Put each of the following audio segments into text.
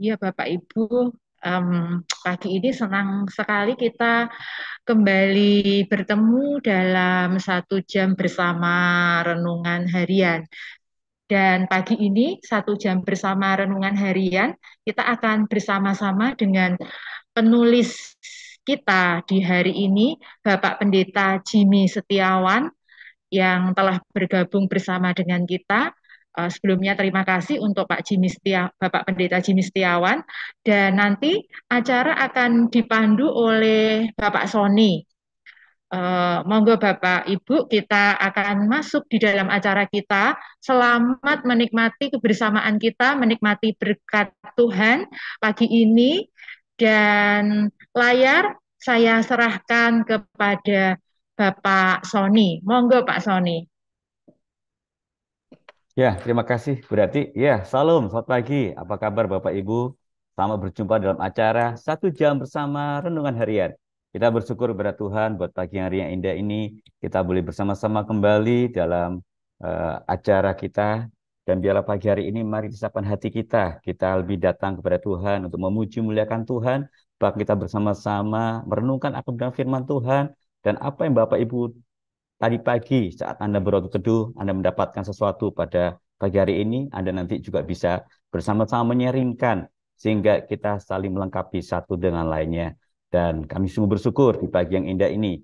Ya, Bapak Ibu, em, pagi ini senang sekali kita kembali bertemu dalam 1 jam bersama renungan harian. Dan pagi ini 1 jam bersama renungan harian, kita akan bersama-sama dengan penulis kita di hari ini, Bapak Pendeta Jimmy Setiawan, yang telah bergabung bersama dengan kita. Sebelumnya terima kasih untuk Bapak Pendeta Jimmy Setiawan, dan nanti acara akan dipandu oleh Bapak Sony. Monggo Bapak Ibu, kita akan masuk di dalam acara kita. Selamat menikmati kebersamaan kita, menikmati berkat Tuhan pagi ini. Dan layar saya serahkan kepada Bapak Sony. Monggo Pak Sony. Ya, terima kasih. Berarti, ya, salam, selamat pagi. Apa kabar Bapak Ibu? Selamat berjumpa dalam acara 1 jam bersama Renungan Harian. Kita bersyukur kepada Tuhan buat pagi hari yang indah ini. Kita boleh bersama-sama kembali dalam acara kita. Dan biarlah pagi hari ini mari disatukan hati kita. Kita lebih datang kepada Tuhan untuk memuji muliakan Tuhan. Bahkan kita bersama-sama merenungkan akan firman Tuhan. Dan apa yang Bapak Ibu tadi pagi saat Anda berwaktu teduh, Anda mendapatkan sesuatu pada pagi hari ini, Anda nanti juga bisa bersama-sama menyaringkan sehingga kita saling melengkapi satu dengan lainnya. Dan kami sungguh bersyukur di pagi yang indah ini,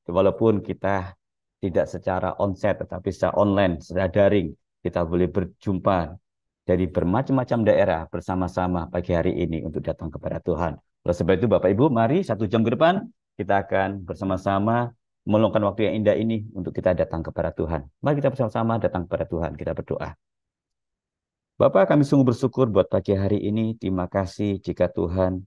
walaupun kita tidak secara onsite tetapi secara online, secara daring, kita boleh berjumpa dari bermacam-macam daerah bersama-sama pagi hari ini untuk datang kepada Tuhan. Oleh sebab itu Bapak Ibu, mari 1 jam ke depan kita akan bersama-sama meluangkan waktu yang indah ini untuk kita datang kepada Tuhan. Mari kita bersama-sama datang kepada Tuhan, kita berdoa. Bapak, kami sungguh bersyukur buat pagi hari ini. Terima kasih jika Tuhan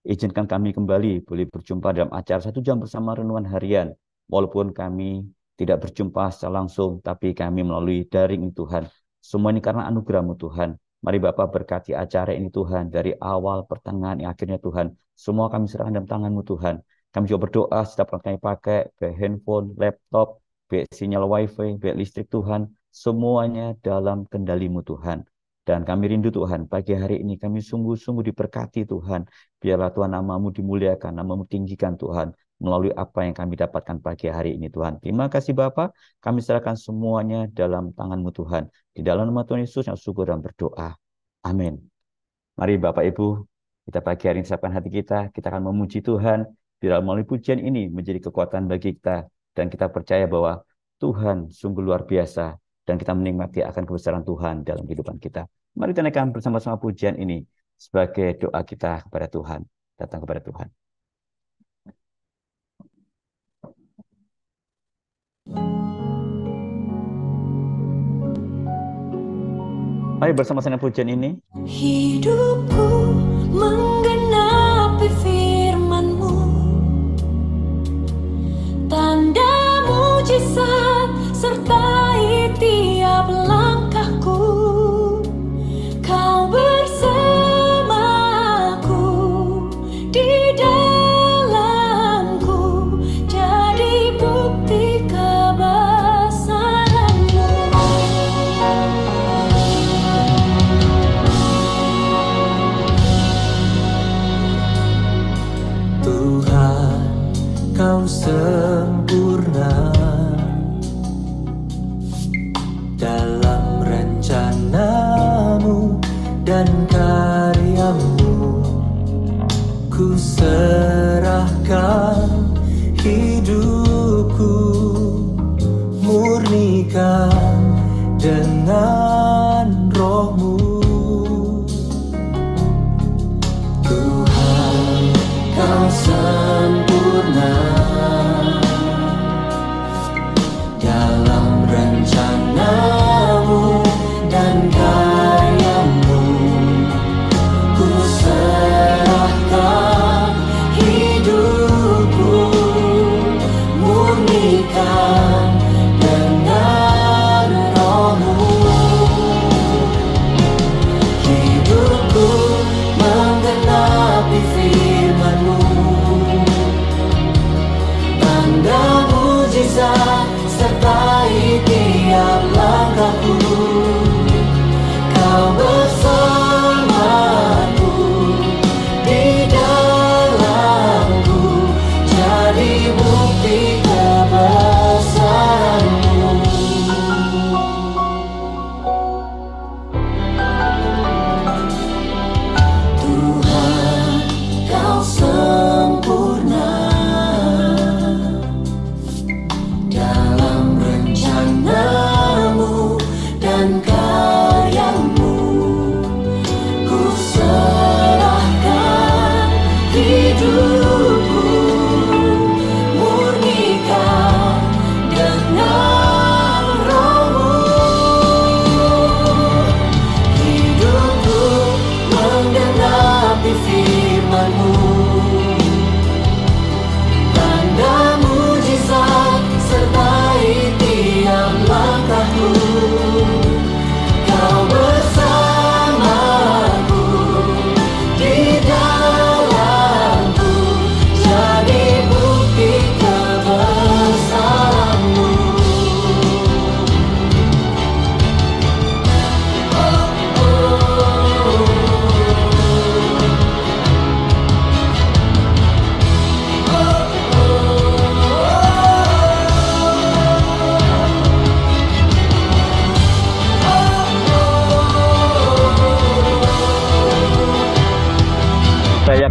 izinkan kami kembali boleh berjumpa dalam acara 1 jam bersama renungan harian. Walaupun kami tidak berjumpa secara langsung, tapi kami melalui daring Tuhan. Semua ini karena anugerah-Mu Tuhan. Mari Bapak berkati acara ini Tuhan, dari awal, pertengahan, akhirnya Tuhan. Semua kami serahkan dalam tangan-Mu Tuhan. Kami juga berdoa setiap orang kami pakai, baik handphone, laptop, baik sinyal wifi, baik listrik Tuhan. Semuanya dalam kendali-Mu Tuhan. Dan kami rindu Tuhan, pagi hari ini kami sungguh-sungguh diberkati Tuhan. Biarlah Tuhan nama-Mu dimuliakan, nama-Mu tinggikan Tuhan, melalui apa yang kami dapatkan pagi hari ini Tuhan. Terima kasih Bapa, kami serahkan semuanya dalam tangan-Mu Tuhan. Di dalam nama Tuhan Yesus yang syukur dan berdoa. Amin. Mari Bapak Ibu, kita pagi hari ini siapkan hati kita akan memuji Tuhan. Biarlah melalui pujian ini menjadi kekuatan bagi kita. Dan kita percaya bahwa Tuhan sungguh luar biasa. Dan kita menikmati akan kebesaran Tuhan dalam kehidupan kita. Mari kita naikkan bersama-sama pujian ini sebagai doa kita kepada Tuhan. Datang kepada Tuhan. Mari bersama-sama pujian ini. Hidupku menggenapi firman-Mu, tanda mujizat sertai tiap langkahku. Kau bersamaku di dalamku, jadi bukti kebesaran-Mu. Tuhan, Kau sempurna dalam rencana-Mu dan karya-Mu. Ku serahkan hidupku, murnikan dengan Roh-Mu. Tuhan, Kau sempurna dalam rencana-Mu dan karya-Mu. Ku serahkan hidupku,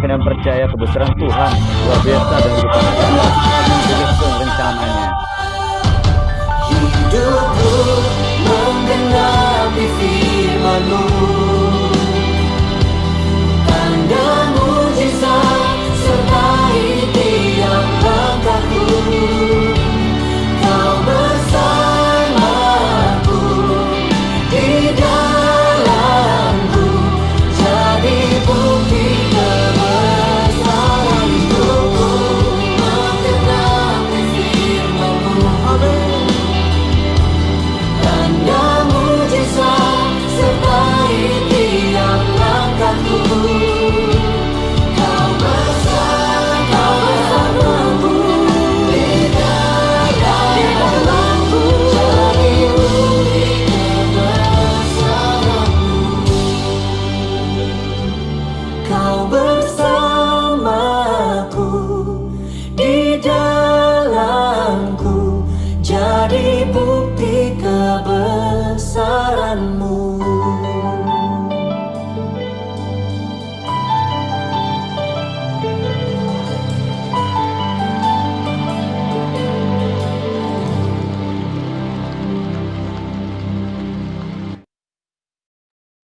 yakin dan percaya kebesaran Tuhan luar biasa dan kehidupan kita. Begitu rencananya. Hidupku menggenapi firman-Mu, tanda mujizat sertai tiap langkahku. Kau bersamaku, di dalamku, jadi bukti kebesaran hidupku menggenapi firman-Mu. Amin. Tanda mujizat sertai tiap langkahku. Kau bersamaku, di dalamku, jadi bukti kebesaran-Mu. Kau bersamaku, di dalamku, jadi bukti kebesaran-Mu.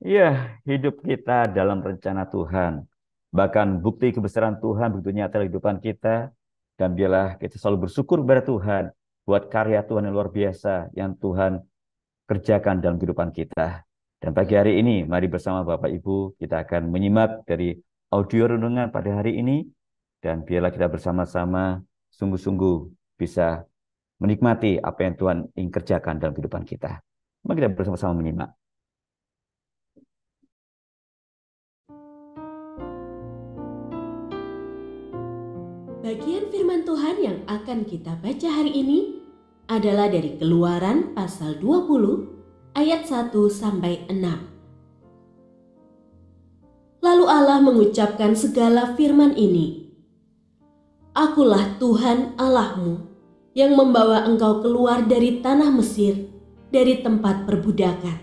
Ya, hidup kita dalam rencana Tuhan. Bahkan bukti kebesaran Tuhan begitu nyata dalam kehidupan kita. Dan biarlah kita selalu bersyukur kepada Tuhan buat karya Tuhan yang luar biasa yang Tuhan kerjakan dalam kehidupan kita. Dan pagi hari ini, mari bersama Bapak Ibu, kita akan menyimak dari audio renungan pada hari ini. Dan biarlah kita bersama-sama sungguh-sungguh bisa menikmati apa yang Tuhan ingin kerjakan dalam kehidupan kita. Mari kita bersama-sama menyimak. Bagian firman Tuhan yang akan kita baca hari ini adalah dari Keluaran pasal 20 ayat 1 sampai 6. Lalu Allah mengucapkan segala firman ini. Akulah Tuhan Allahmu yang membawa engkau keluar dari tanah Mesir, dari tempat perbudakan.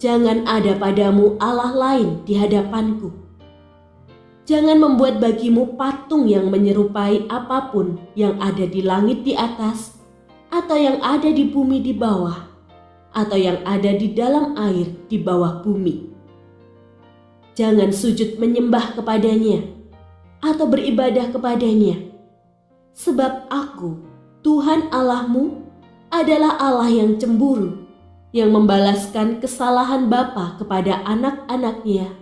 Jangan ada padamu Allah lain di hadapanku. Jangan membuat bagimu patung yang menyerupai apapun yang ada di langit di atas, atau yang ada di bumi di bawah, atau yang ada di dalam air di bawah bumi. Jangan sujud menyembah kepadanya, atau beribadah kepadanya. Sebab Aku, Tuhan Allahmu, adalah Allah yang cemburu, yang membalaskan kesalahan bapa kepada anak-anaknya,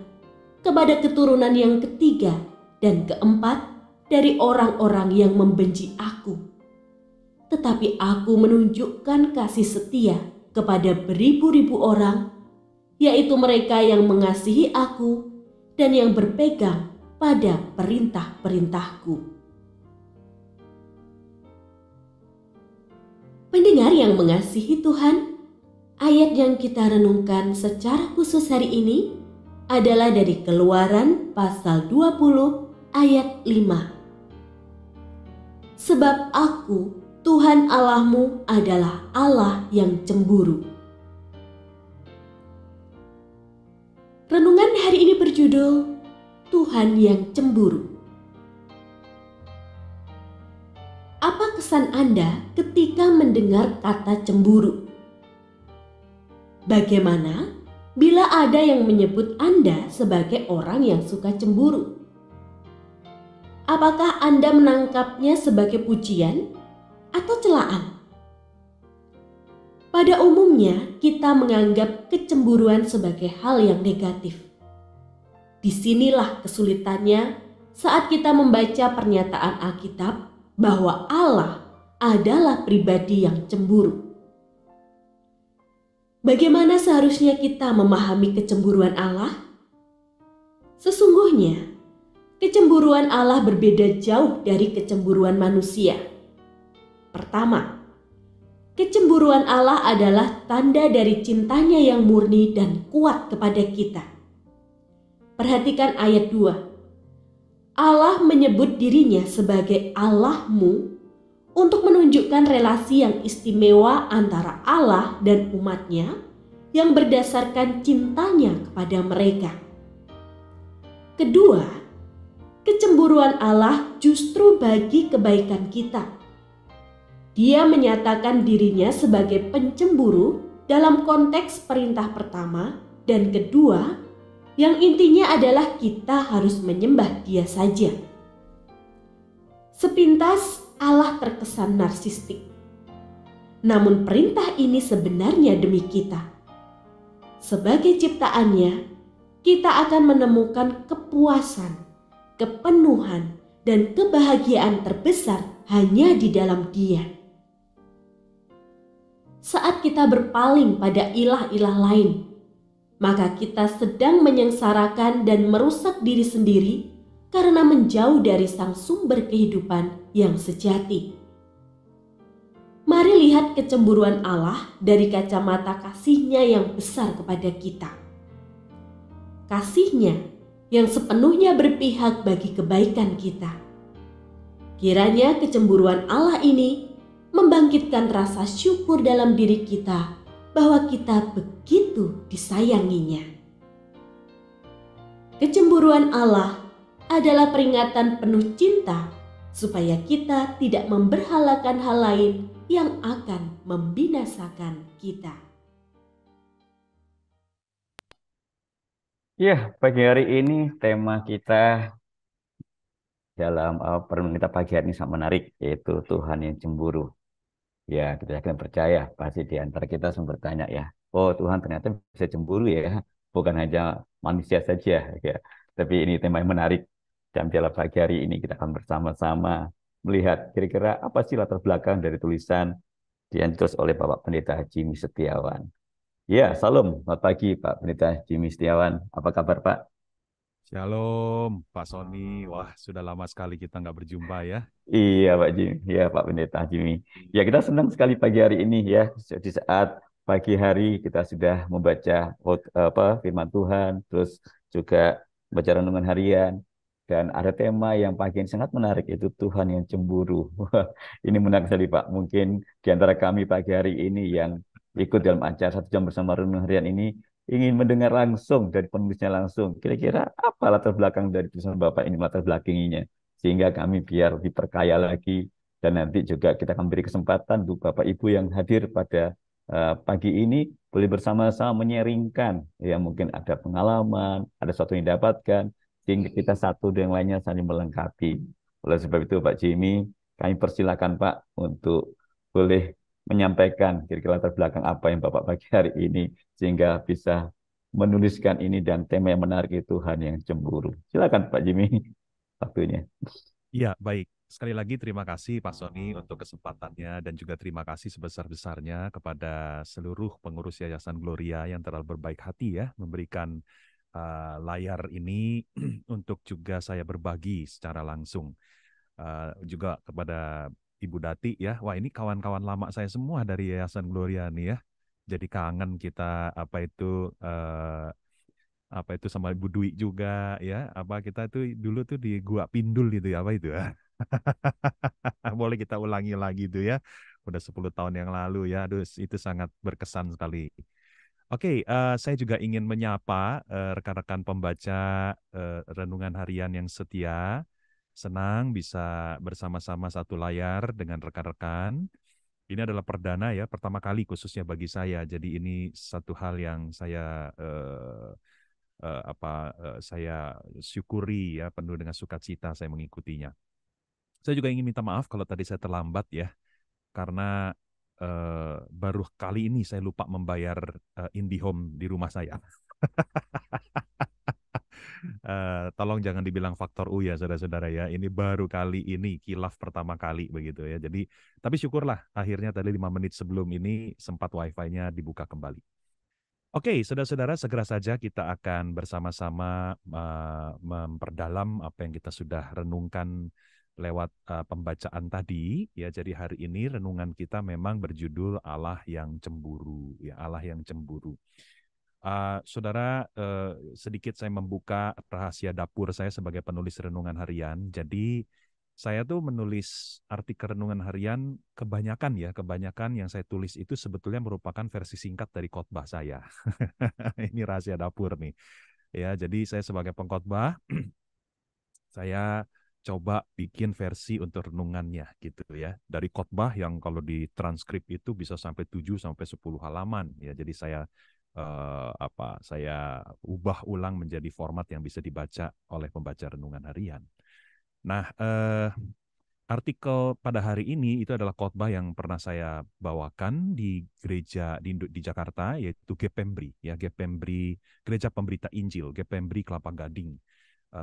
kepada keturunan yang ketiga dan keempat dari orang-orang yang membenci Aku. Tetapi Aku menunjukkan kasih setia kepada beribu-ribu orang, yaitu mereka yang mengasihi Aku dan yang berpegang pada perintah-perintahku. Pendengar yang mengasihi Tuhan, ayat yang kita renungkan secara khusus hari ini adalah dari Keluaran pasal 20 ayat 5. Sebab Aku, Tuhan Allahmu, adalah Allah yang cemburu. Renungan hari ini berjudul Tuhan yang Cemburu. Apa kesan Anda ketika mendengar kata cemburu? Bagaimana bila ada yang menyebut Anda sebagai orang yang suka cemburu? Apakah Anda menangkapnya sebagai pujian atau celaan? Pada umumnya, kita menganggap kecemburuan sebagai hal yang negatif. Disinilah kesulitannya saat kita membaca pernyataan Alkitab bahwa Allah adalah pribadi yang cemburu. Bagaimana seharusnya kita memahami kecemburuan Allah? Sesungguhnya, kecemburuan Allah berbeda jauh dari kecemburuan manusia. Pertama, kecemburuan Allah adalah tanda dari cintanya yang murni dan kuat kepada kita. Perhatikan ayat 2. Allah menyebut dirinya sebagai Allahmu untuk menunjukkan relasi yang istimewa antara Allah dan umatnya yang berdasarkan cintanya kepada mereka. Kedua, kecemburuan Allah justru bagi kebaikan kita. Dia menyatakan dirinya sebagai pencemburu dalam konteks perintah pertama dan kedua, yang intinya adalah kita harus menyembah Dia saja. Sepintas Allah terkesan narsistik. Namun perintah ini sebenarnya demi kita. Sebagai ciptaannya, kita akan menemukan kepuasan, kepenuhan, dan kebahagiaan terbesar hanya di dalam Dia. Saat kita berpaling pada ilah-ilah lain, maka kita sedang menyengsarakan dan merusak diri sendiri karena menjauh dari sang sumber kehidupan yang sejati. Mari lihat kecemburuan Allah dari kacamata kasih-Nya yang besar kepada kita. Kasih-Nya yang sepenuhnya berpihak bagi kebaikan kita. Kiranya kecemburuan Allah ini membangkitkan rasa syukur dalam diri kita bahwa kita begitu disayanginya. Kecemburuan Allah adalah peringatan penuh cinta supaya kita tidak memberhalakan hal lain yang akan membinasakan kita. Ya, pagi hari ini tema kita dalam perenungan kita pagi hari ini sangat menarik, yaitu Tuhan yang cemburu. Ya, kita yakin percaya, pasti di antara kita semua bertanya ya, oh Tuhan ternyata bisa cemburu ya, bukan hanya manusia saja ya. Tapi ini tema yang menarik. Dan dalam pagi hari ini kita akan bersama-sama melihat kira-kira apa sih latar belakang dari tulisan yang ditulis oleh Bapak Pendeta Jimmy Setiawan. Ya, salam, selamat pagi Pak Pendeta Jimmy Setiawan. Apa kabar Pak? Shalom, Pak Sony. Wah, sudah lama sekali kita nggak berjumpa ya. Iya Pak Jimmy, ya Pak Pendeta Jimmy. Ya kita senang sekali pagi hari ini ya, di saat pagi hari kita sudah membaca firman Tuhan, terus juga baca renungan harian, dan ada tema yang pagi ini sangat menarik, yaitu Tuhan yang cemburu. Wah, ini menarik sekali Pak. Mungkin di antara kami pagi hari ini yang ikut dalam acara 1 jam bersama renungan harian ini ingin mendengar langsung dari penulisnya langsung. Kira-kira apa latar belakang dari tulisan Bapak ini, latar belakanginya, sehingga kami biar diperkaya lagi, dan nanti juga kita akan beri kesempatan untuk Bapak Ibu yang hadir pada pagi ini boleh bersama-sama menyeringkan ya, mungkin ada pengalaman, ada sesuatu yang didapatkan, sehingga kita satu dengan lainnya saling melengkapi. Oleh sebab itu Pak Jimmy, kami persilakan Pak untuk boleh menyampaikan kira-kira latar belakang apa yang Bapak pagi hari ini, sehingga bisa menuliskan ini dan tema yang menarik itu Tuhan yang cemburu. Silakan Pak Jimmy, waktunya. Iya, baik. Sekali lagi terima kasih Pak Sony untuk kesempatannya, dan juga terima kasih sebesar-besarnya kepada seluruh pengurus Yayasan Gloria yang terlalu berbaik hati ya, memberikan layar ini untuk juga saya berbagi secara langsung. Juga kepada Ibu Dati ya, wah ini kawan-kawan lama saya semua dari Yayasan Gloria nih ya. Jadi kangen kita apa itu sama Ibu Dwi juga ya. Apa kita itu dulu tuh di Gua Pindul itu ya, apa itu ya. Boleh kita ulangi lagi itu ya. Udah 10 tahun yang lalu ya. Aduh, itu sangat berkesan sekali. Oke, saya juga ingin menyapa rekan-rekan pembaca renungan harian yang setia. Senang bisa bersama-sama satu layar dengan rekan-rekan. Ini adalah perdana ya, pertama kali khususnya bagi saya. Jadi ini satu hal yang saya syukuri ya, penuh dengan sukacita saya mengikutinya. Saya juga ingin minta maaf kalau tadi saya terlambat ya, karena baru kali ini saya lupa membayar IndiHome di rumah saya. Tolong jangan dibilang faktor U ya saudara-saudara ya. Ini baru kali ini, kilaf pertama kali begitu ya. Jadi, tapi syukurlah akhirnya tadi 5 menit sebelum ini sempat wifi-nya dibuka kembali. Oke, saudara-saudara, segera saja kita akan bersama-sama memperdalam apa yang kita sudah renungkan lewat pembacaan tadi ya. Jadi hari ini renungan kita memang berjudul Allah yang cemburu ya, Allah yang cemburu. Saudara, sedikit saya membuka rahasia dapur saya sebagai penulis renungan harian. Jadi saya tuh menulis artikel renungan harian kebanyakan yang saya tulis itu sebetulnya merupakan versi singkat dari khotbah saya. Ini rahasia dapur nih. Ya, jadi saya sebagai pengkhotbah saya coba bikin versi untuk renungannya gitu ya. Dari khotbah yang kalau di transkrip itu bisa sampai 7 sampai 10 halaman ya. Jadi saya ubah ulang menjadi format yang bisa dibaca oleh pembaca renungan harian. Nah, artikel pada hari ini itu adalah khotbah yang pernah saya bawakan di gereja di Jakarta, yaitu GPMBRI, ya GPMBRI, Gereja Pemberita Injil, GPMBRI Kelapa Gading,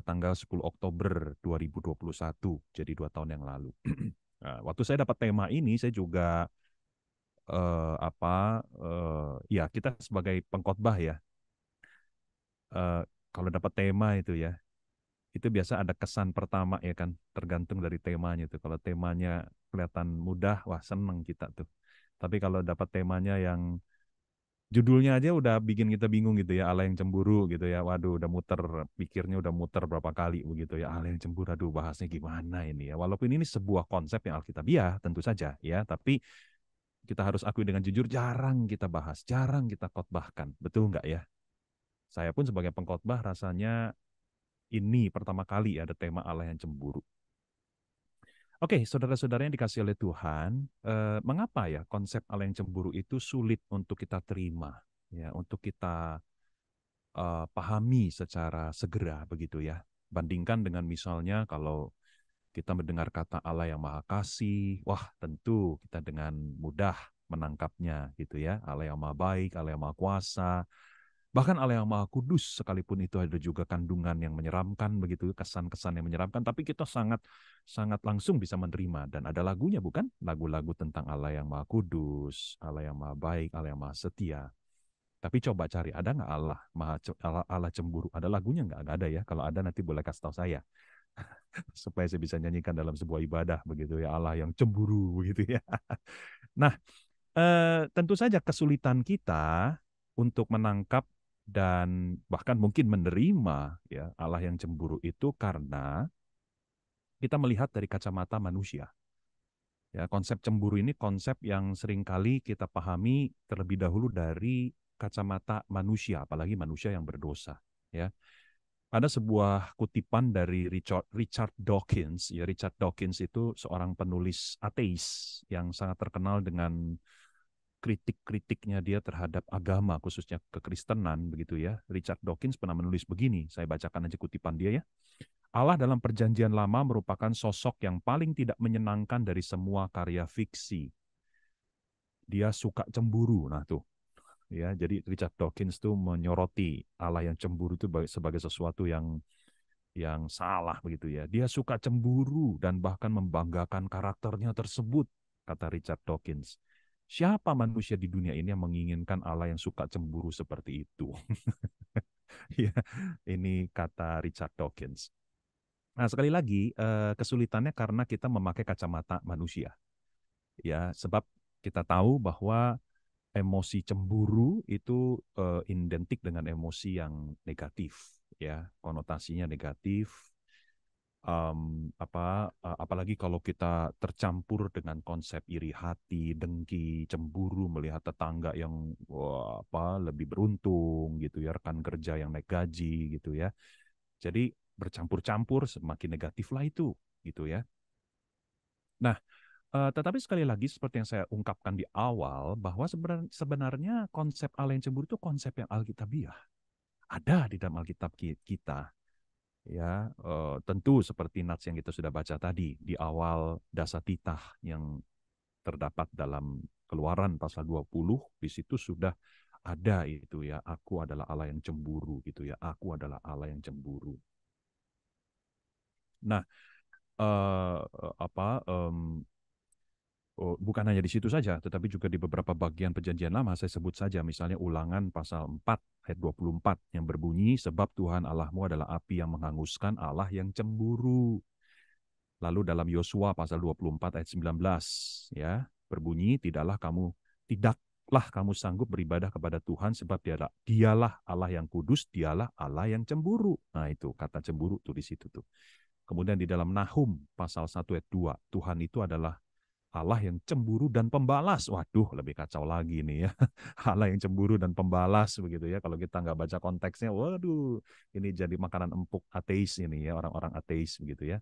tanggal 10 Oktober 2021, jadi 2 tahun yang lalu. Nah, waktu saya dapat tema ini, saya juga ya kita sebagai pengkhotbah ya, kalau dapat tema itu biasa ada kesan pertama ya kan, tergantung dari temanya tuh. Kalau temanya kelihatan mudah, wah seneng kita tuh. Tapi kalau dapat temanya yang judulnya aja udah bikin kita bingung gitu ya, Allah yang cemburu gitu ya. Waduh, udah muter, pikirnya udah muter berapa kali begitu ya. Allah yang cemburu, aduh bahasnya gimana ini ya. Walaupun ini sebuah konsep yang alkitabiah tentu saja ya, tapi kita harus akui dengan jujur jarang kita bahas, jarang kita khotbahkan. Betul nggak ya? Saya pun sebagai pengkhotbah rasanya ini pertama kali ada tema Allah yang cemburu. Oke, saudara-saudara yang dikasih oleh Tuhan, mengapa ya konsep Allah yang cemburu itu sulit untuk kita terima, ya, untuk kita pahami secara segera begitu ya. Bandingkan dengan misalnya kalau kita mendengar kata Allah yang Maha Kasih, wah tentu kita dengan mudah menangkapnya gitu ya. Allah yang Maha Baik, Allah yang Maha Kuasa, bahkan Allah yang Maha Kudus, sekalipun itu ada juga kandungan yang menyeramkan begitu, kesan-kesan yang menyeramkan, tapi kita sangat sangat langsung bisa menerima. Dan ada lagunya bukan? Lagu-lagu tentang Allah yang Maha Kudus, Allah yang Maha Baik, Allah yang Maha Setia. Tapi coba cari, ada nggak Allah cemburu? Ada lagunya nggak? Nggak ada ya. Kalau ada nanti boleh kasih tahu saya supaya saya bisa nyanyikan dalam sebuah ibadah begitu ya, Allah yang cemburu begitu ya. Nah, tentu saja kesulitan kita untuk menangkap dan bahkan mungkin menerima ya Allah yang cemburu itu karena kita melihat dari kacamata manusia. Ya, konsep cemburu ini konsep yang seringkali kita pahami terlebih dahulu dari kacamata manusia, apalagi manusia yang berdosa. Ya, ada sebuah kutipan dari Richard Dawkins. Ya, Richard Dawkins itu seorang penulis ateis yang sangat terkenal dengan kritik-kritiknya dia terhadap agama, khususnya kekristenan begitu ya. Richard Dawkins pernah menulis begini, saya bacakan aja kutipan dia ya. Allah dalam perjanjian lama merupakan sosok yang paling tidak menyenangkan dari semua karya fiksi. Dia suka cemburu. Nah tuh, ya, jadi Richard Dawkins tuh menyoroti Allah yang cemburu itu sebagai sesuatu yang salah begitu ya. Dia suka cemburu dan bahkan membanggakan karakternya tersebut, kata Richard Dawkins. Siapa manusia di dunia ini yang menginginkan Allah yang suka cemburu seperti itu? Ya, ini kata Richard Dawkins. Nah, sekali lagi kesulitannya karena kita memakai kacamata manusia. Ya, sebab kita tahu bahwa emosi cemburu itu identik dengan emosi yang negatif, ya, konotasinya negatif. Apalagi kalau kita tercampur dengan konsep iri hati, dengki, cemburu melihat tetangga yang lebih beruntung gitu ya, rekan kerja yang naik gaji gitu ya. Jadi bercampur-campur semakin negatif lah itu gitu ya. Nah, tetapi sekali lagi seperti yang saya ungkapkan di awal bahwa sebenarnya konsep Allah yang cemburu itu konsep yang alkitabiah. Ada di dalam Alkitab kita. Ya, tentu seperti nats yang kita sudah baca tadi di awal dasatitah yang terdapat dalam Keluaran pasal 20, di situ sudah ada itu ya, aku adalah Allah yang cemburu gitu ya, aku adalah Allah yang cemburu. Nah, bukan hanya di situ saja, tetapi juga di beberapa bagian perjanjian lama, saya sebut saja misalnya Ulangan pasal 4 ayat 24 yang berbunyi, sebab Tuhan Allahmu adalah api yang menghanguskan, Allah yang cemburu. Lalu dalam Yosua pasal 24 ayat 19 ya, berbunyi, tidaklah kamu sanggup beribadah kepada Tuhan sebab dialah Allah yang kudus, dialah Allah yang cemburu. Nah, itu kata cemburu tuh di situ tuh. Kemudian di dalam Nahum pasal 1 ayat 2, Tuhan itu adalah Allah yang cemburu dan pembalas. Waduh, lebih kacau lagi nih ya. Allah yang cemburu dan pembalas begitu ya. Kalau kita nggak baca konteksnya, waduh, ini jadi makanan empuk ateis ini ya, orang-orang ateis begitu ya.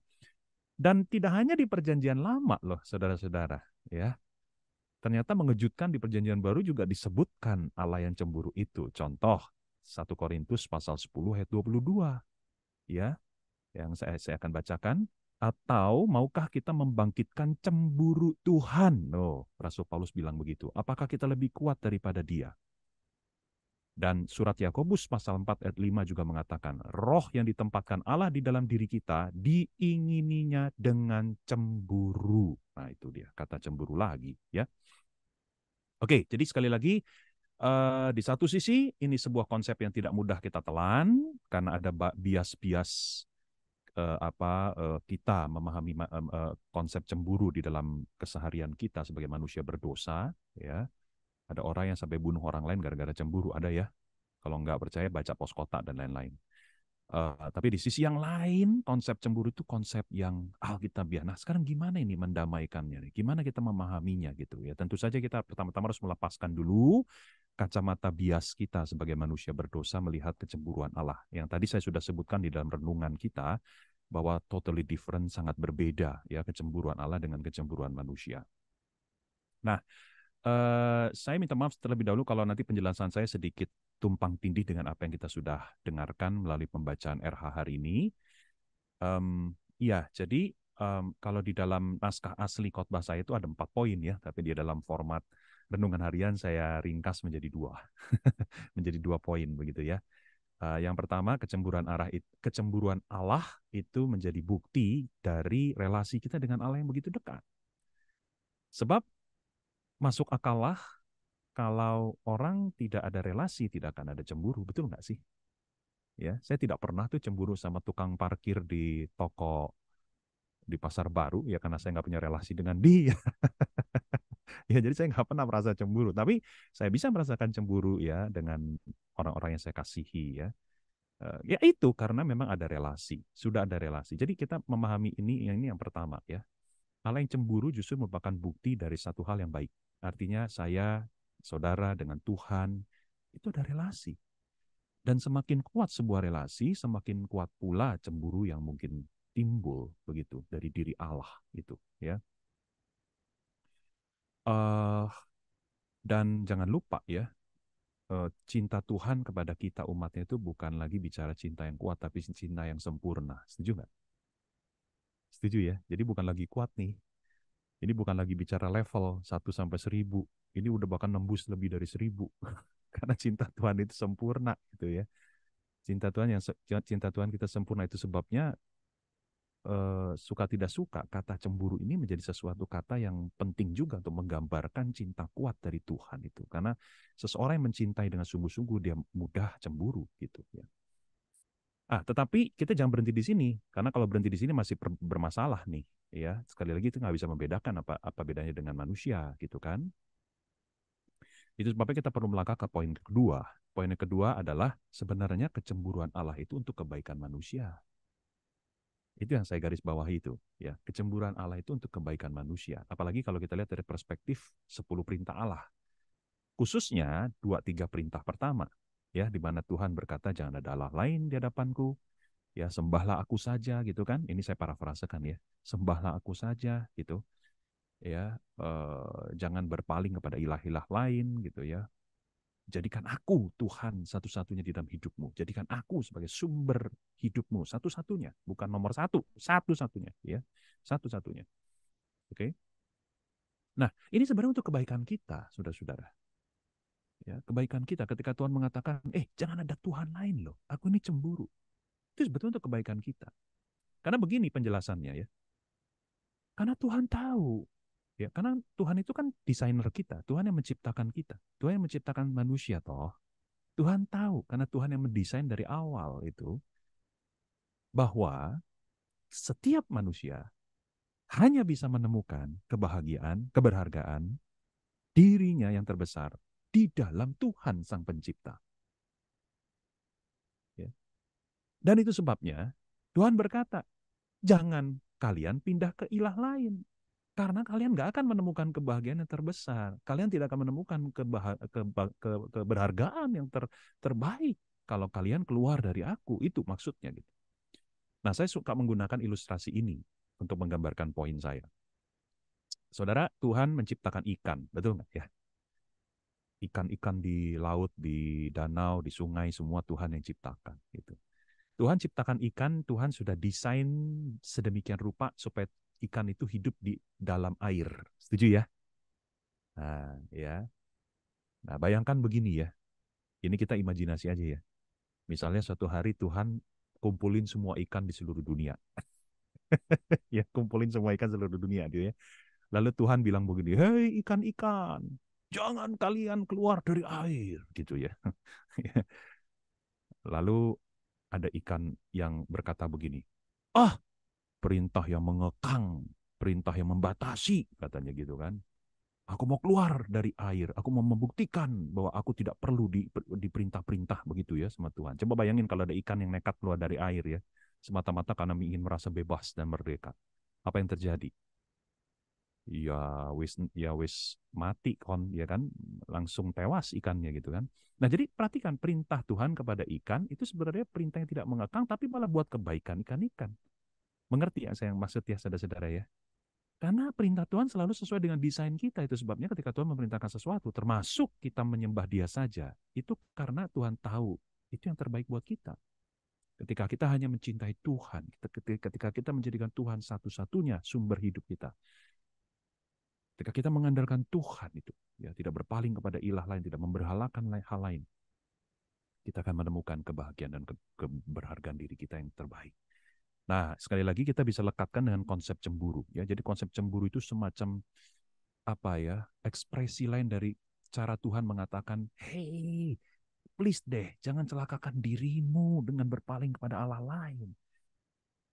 Dan tidak hanya di perjanjian lama loh, saudara-saudara ya. Ternyata mengejutkan di perjanjian baru juga disebutkan Allah yang cemburu itu. Contoh 1 Korintus pasal 10 ayat 22 ya, yang saya akan bacakan. Atau maukah kita membangkitkan cemburu Tuhan? Oh, Rasul Paulus bilang begitu. Apakah kita lebih kuat daripada dia? Dan surat Yakobus pasal 4 ayat 5 juga mengatakan, roh yang ditempatkan Allah di dalam diri kita diingininya dengan cemburu. Nah, itu dia, kata cemburu lagi ya. Oke, jadi sekali lagi, di satu sisi ini sebuah konsep yang tidak mudah kita telan karena ada bias-bias kita memahami konsep cemburu di dalam keseharian kita sebagai manusia berdosa ya. Ada orang yang sampai bunuh orang lain gara-gara cemburu, ada ya. Kalau nggak percaya baca pos kotak dan lain-lain. Tapi di sisi yang lain konsep cemburu itu konsep yang alkitabiah. Nah, sekarang gimana ini mendamaikannya? Gimana kita memahaminya gitu ya? Tentu saja kita pertama-tama harus melepaskan dulu kacamata bias kita sebagai manusia berdosa melihat kecemburuan Allah. Yang tadi saya sudah sebutkan di dalam renungan kita bahwa totally different, sangat berbeda ya kecemburuan Allah dengan kecemburuan manusia. Nah, saya minta maaf terlebih dahulu kalau nanti penjelasan saya sedikit tumpang tindih dengan apa yang kita sudah dengarkan melalui pembacaan RH hari ini. Ya, jadi kalau di dalam naskah asli khotbah saya itu ada 4 poin ya, tapi di dalam format renungan harian saya ringkas menjadi 2, menjadi 2 poin begitu ya. Yang pertama, kecemburuan Allah itu menjadi bukti dari relasi kita dengan Allah yang begitu dekat. Sebab masuk akal lah kalau orang tidak ada relasi, tidak akan ada cemburu, betul nggak sih? Ya, saya tidak pernah tuh cemburu sama tukang parkir di toko di Pasar Baru, ya karena saya nggak punya relasi dengan dia. Ya, jadi saya nggak pernah merasa cemburu. Tapi saya bisa merasakan cemburu ya dengan orang-orang yang saya kasihi ya. Ya itu karena memang ada relasi, sudah ada relasi. Jadi kita memahami ini yang pertama ya. Allah yang cemburu justru merupakan bukti dari satu hal yang baik. Artinya saya, saudara dengan Tuhan, itu ada relasi. Dan semakin kuat sebuah relasi, semakin kuat pula cemburu yang mungkin timbul begitu dari diri Allah itu ya. Dan jangan lupa ya, cinta Tuhan kepada kita umatnya itu bukan lagi bicara cinta yang kuat, tapi cinta yang sempurna. Setuju nggak? Setuju ya? Jadi bukan lagi kuat nih. Ini bukan lagi bicara level 1 sampai 1000. Ini udah bahkan nembus lebih dari 1000. Karena cinta Tuhan itu sempurna gitu ya. Cinta Tuhan kita sempurna, itu sebabnya suka tidak suka kata cemburu ini menjadi sesuatu kata yang penting juga untuk menggambarkan cinta kuat dari Tuhan itu. Karena seseorang yang mencintai dengan sungguh-sungguh dia mudah cemburu gitu ya. Tetapi kita jangan berhenti di sini, karena kalau berhenti di sini masih bermasalah nih, ya. Sekali lagi itu nggak bisa membedakan apa bedanya dengan manusia, gitu kan? Itu sebabnya kita perlu melangkah ke poin kedua. Poin yang kedua adalah sebenarnya kecemburuan Allah itu untuk kebaikan manusia. Itu yang saya garis bawahi itu, ya. Kecemburuan Allah itu untuk kebaikan manusia. Apalagi kalau kita lihat dari perspektif 10 perintah Allah. Khususnya 2-3 perintah pertama. Ya, di mana Tuhan berkata jangan ada Allah lain di hadapanku, ya sembahlah aku saja gitu kan. Ini saya parafrasekan ya, sembahlah aku saja gitu ya. Jangan berpaling kepada ilah-ilah lain gitu ya. Jadikan aku Tuhan satu-satunya di dalam hidupmu, jadikan aku sebagai sumber hidupmu satu-satunya, bukan nomor 1, satu-satunya ya, satu-satunya. Oke. Nah, ini sebenarnya untuk kebaikan kita, saudara-saudara. Ya, kebaikan kita ketika Tuhan mengatakan, jangan ada Tuhan lain loh, aku ini cemburu. Itu sebetulnya untuk kebaikan kita. Karena begini penjelasannya ya. Karena Tuhan tahu. Ya, karena Tuhan itu kan desainer kita, Tuhan yang menciptakan kita, Tuhan yang menciptakan manusia toh. Tuhan tahu karena Tuhan yang mendesain dari awal itu bahwa setiap manusia hanya bisa menemukan kebahagiaan, keberhargaan dirinya yang terbesar di dalam Tuhan Sang Pencipta. Ya. Dan itu sebabnya Tuhan berkata, jangan kalian pindah ke ilah lain. Karena kalian nggak akan menemukan kebahagiaan yang terbesar. Kalian tidak akan menemukan keberhargaan yang terbaik kalau kalian keluar dari aku. Itu maksudnya gitu. Nah, saya suka menggunakan ilustrasi ini untuk menggambarkan poin saya. Saudara, Tuhan menciptakan ikan, betul nggak ya? Ikan-ikan di laut, di danau, di sungai, semua Tuhan yang ciptakan. Gitu. Tuhan ciptakan ikan, Tuhan sudah desain sedemikian rupa supaya ikan itu hidup di dalam air. Setuju ya? Nah, ya. Nah, bayangkan begini ya. Ini kita imajinasi aja ya. Misalnya suatu hari Tuhan kumpulin semua ikan di seluruh dunia. Ya, kumpulin semua ikan seluruh dunia gitu ya. Lalu Tuhan bilang begini, "Hei ikan-ikan, jangan kalian keluar dari air." Gitu ya. Lalu ada ikan yang berkata begini, "Ah, perintah yang mengekang, perintah yang membatasi," katanya gitu kan. "Aku mau keluar dari air, aku mau membuktikan bahwa aku tidak perlu diperintah-perintah," begitu ya sama Tuhan. Coba bayangin kalau ada ikan yang nekat keluar dari air ya, semata-mata karena ingin merasa bebas dan merdeka. Apa yang terjadi? Ya wis mati kon, ya kan, langsung tewas ikannya gitu kan. Nah, jadi perhatikan perintah Tuhan kepada ikan itu sebenarnya perintah yang tidak mengekang tapi malah buat kebaikan ikan-ikan. Mengerti ya saya yang maksud ya saudara-saudara ya? Karena perintah Tuhan selalu sesuai dengan desain kita. Itu sebabnya ketika Tuhan memerintahkan sesuatu, termasuk kita menyembah Dia saja, itu karena Tuhan tahu itu yang terbaik buat kita. Ketika kita hanya mencintai Tuhan, ketika kita menjadikan Tuhan satu-satunya sumber hidup kita, ketika kita mengandalkan Tuhan itu, ya tidak berpaling kepada ilah lain, tidak memberhalakan hal lain, kita akan menemukan kebahagiaan dan keberhargaan diri kita yang terbaik. Nah, sekali lagi kita bisa lekatkan dengan konsep cemburu. Ya, jadi konsep cemburu itu semacam apa ya? Ekspresi lain dari cara Tuhan mengatakan, "Hey, please deh, jangan celakakan dirimu dengan berpaling kepada Allah lain.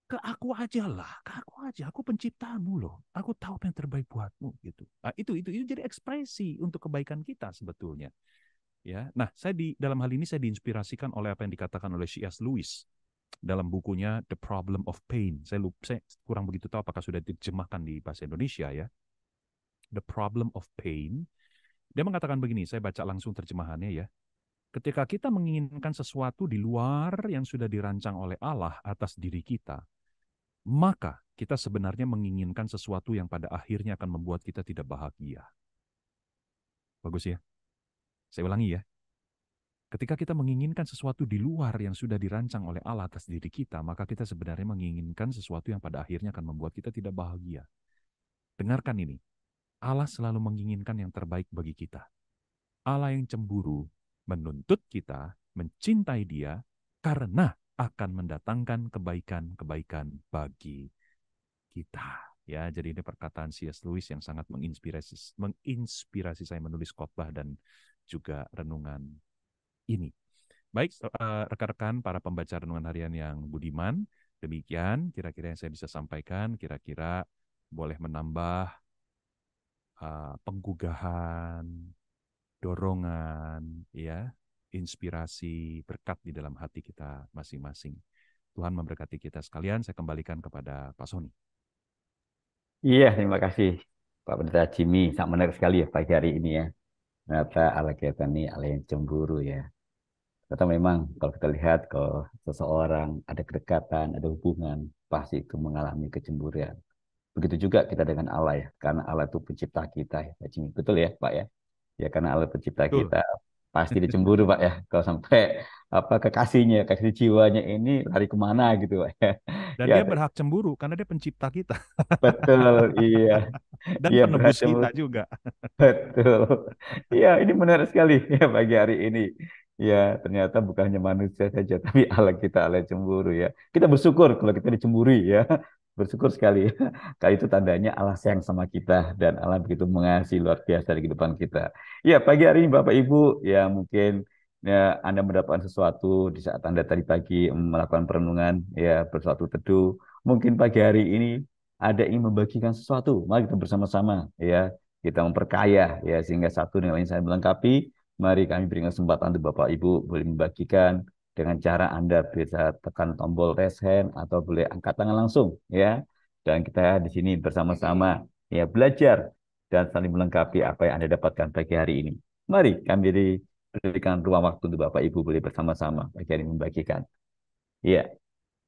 Ke aku aja lah, ke aku aja. Aku penciptamu loh. Aku tahu apa yang terbaik buatmu," gitu. Nah, itu jadi ekspresi untuk kebaikan kita sebetulnya. Ya, nah dalam hal ini saya diinspirasikan oleh apa yang dikatakan oleh C.S. Lewis dalam bukunya The Problem of Pain. Saya kurang begitu tahu apakah sudah diterjemahkan di bahasa Indonesia ya. The Problem of Pain. Dia mengatakan begini, saya baca langsung terjemahannya ya. Ketika kita menginginkan sesuatu di luar yang sudah dirancang oleh Allah atas diri kita, maka kita sebenarnya menginginkan sesuatu yang pada akhirnya akan membuat kita tidak bahagia. Bagus ya? Saya ulangi ya. Ketika kita menginginkan sesuatu di luar yang sudah dirancang oleh Allah atas diri kita, maka kita sebenarnya menginginkan sesuatu yang pada akhirnya akan membuat kita tidak bahagia. Dengarkan ini. Allah selalu menginginkan yang terbaik bagi kita. Allah yang cemburu menuntut kita mencintai Dia karena akan mendatangkan kebaikan-kebaikan bagi kita. Ya, jadi ini perkataan C.S. Lewis yang sangat menginspirasi saya menulis khotbah dan juga renungan ini. Baik, rekan-rekan para pembaca renungan harian yang budiman, demikian kira-kira yang saya bisa sampaikan. Kira-kira boleh menambah penggugahan, dorongan, ya, inspirasi, berkat di dalam hati kita masing-masing. Tuhan memberkati kita sekalian. Saya kembalikan kepada Pak Sony. Iya, terima kasih Pak Pendeta Jimmy. Sangat menarik sekali ya pagi hari ini ya. Ternyata Allah kita ini Allah yang cemburu ya. Ternyata memang kalau kita lihat kalau seseorang ada kedekatan, ada hubungan, pasti itu mengalami kecemburuan. Begitu juga kita dengan Allah ya, karena Allah itu pencipta kita ya, Pak Jimmy. Betul ya, Pak ya? Ya karena Allah pencipta Betul. kita, pasti dicemburu Pak ya. Kalau sampai kekasihnya, kasih jiwanya ini lari kemana gitu Pak ya. Dan Ya, Dia berhak cemburu karena Dia pencipta kita betul, iya. dan Iya penebus berhasil. kita juga. Betul. Iya, ini menarik sekali ya pagi hari ini. Ya, ternyata bukan hanya manusia saja, tapi Allah kita, Allah yang cemburu ya. Kita bersyukur kalau kita dicemburi ya. Bersyukur sekali. Kali itu tandanya Allah sayang sama kita dan Allah begitu mengasihi luar biasa di kehidupan kita. Ya, pagi hari ini Bapak Ibu, ya mungkin ya Anda mendapatkan sesuatu di saat Anda tadi pagi melakukan perenungan, ya bersuatu teduh. Mungkin pagi hari ini ada yang membagikan sesuatu. Mari kita bersama-sama ya kita memperkaya ya sehingga satu dengan lain saling melengkapi. Mari kami berikan kesempatan untuk Bapak Ibu boleh membagikan dengan cara Anda bisa tekan tombol raise hand atau boleh angkat tangan langsung ya. Dan kita di sini bersama-sama ya belajar dan saling melengkapi apa yang Anda dapatkan pagi hari ini. Mari kami berikan ruang waktu untuk Bapak Ibu boleh bersama-sama pagi hari ini membagikan. Ya,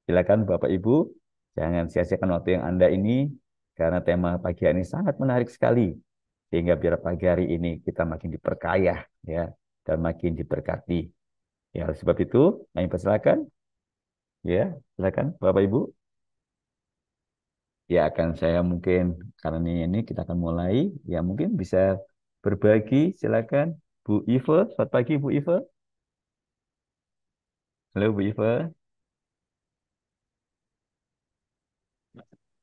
silakan Bapak Ibu, jangan sia-siakan waktu yang Anda ini karena tema pagi hari ini sangat menarik sekali. Sehingga biar pagi hari ini kita makin diperkaya ya dan makin diberkati. Ya, oleh sebab itu, kami persilakan ya, silakan Bapak Ibu. Ya, akan saya mungkin karena ini kita akan mulai. Ya, mungkin bisa berbagi, silakan. Bu Ive, selamat pagi Bu Ive. Halo Bu Ive.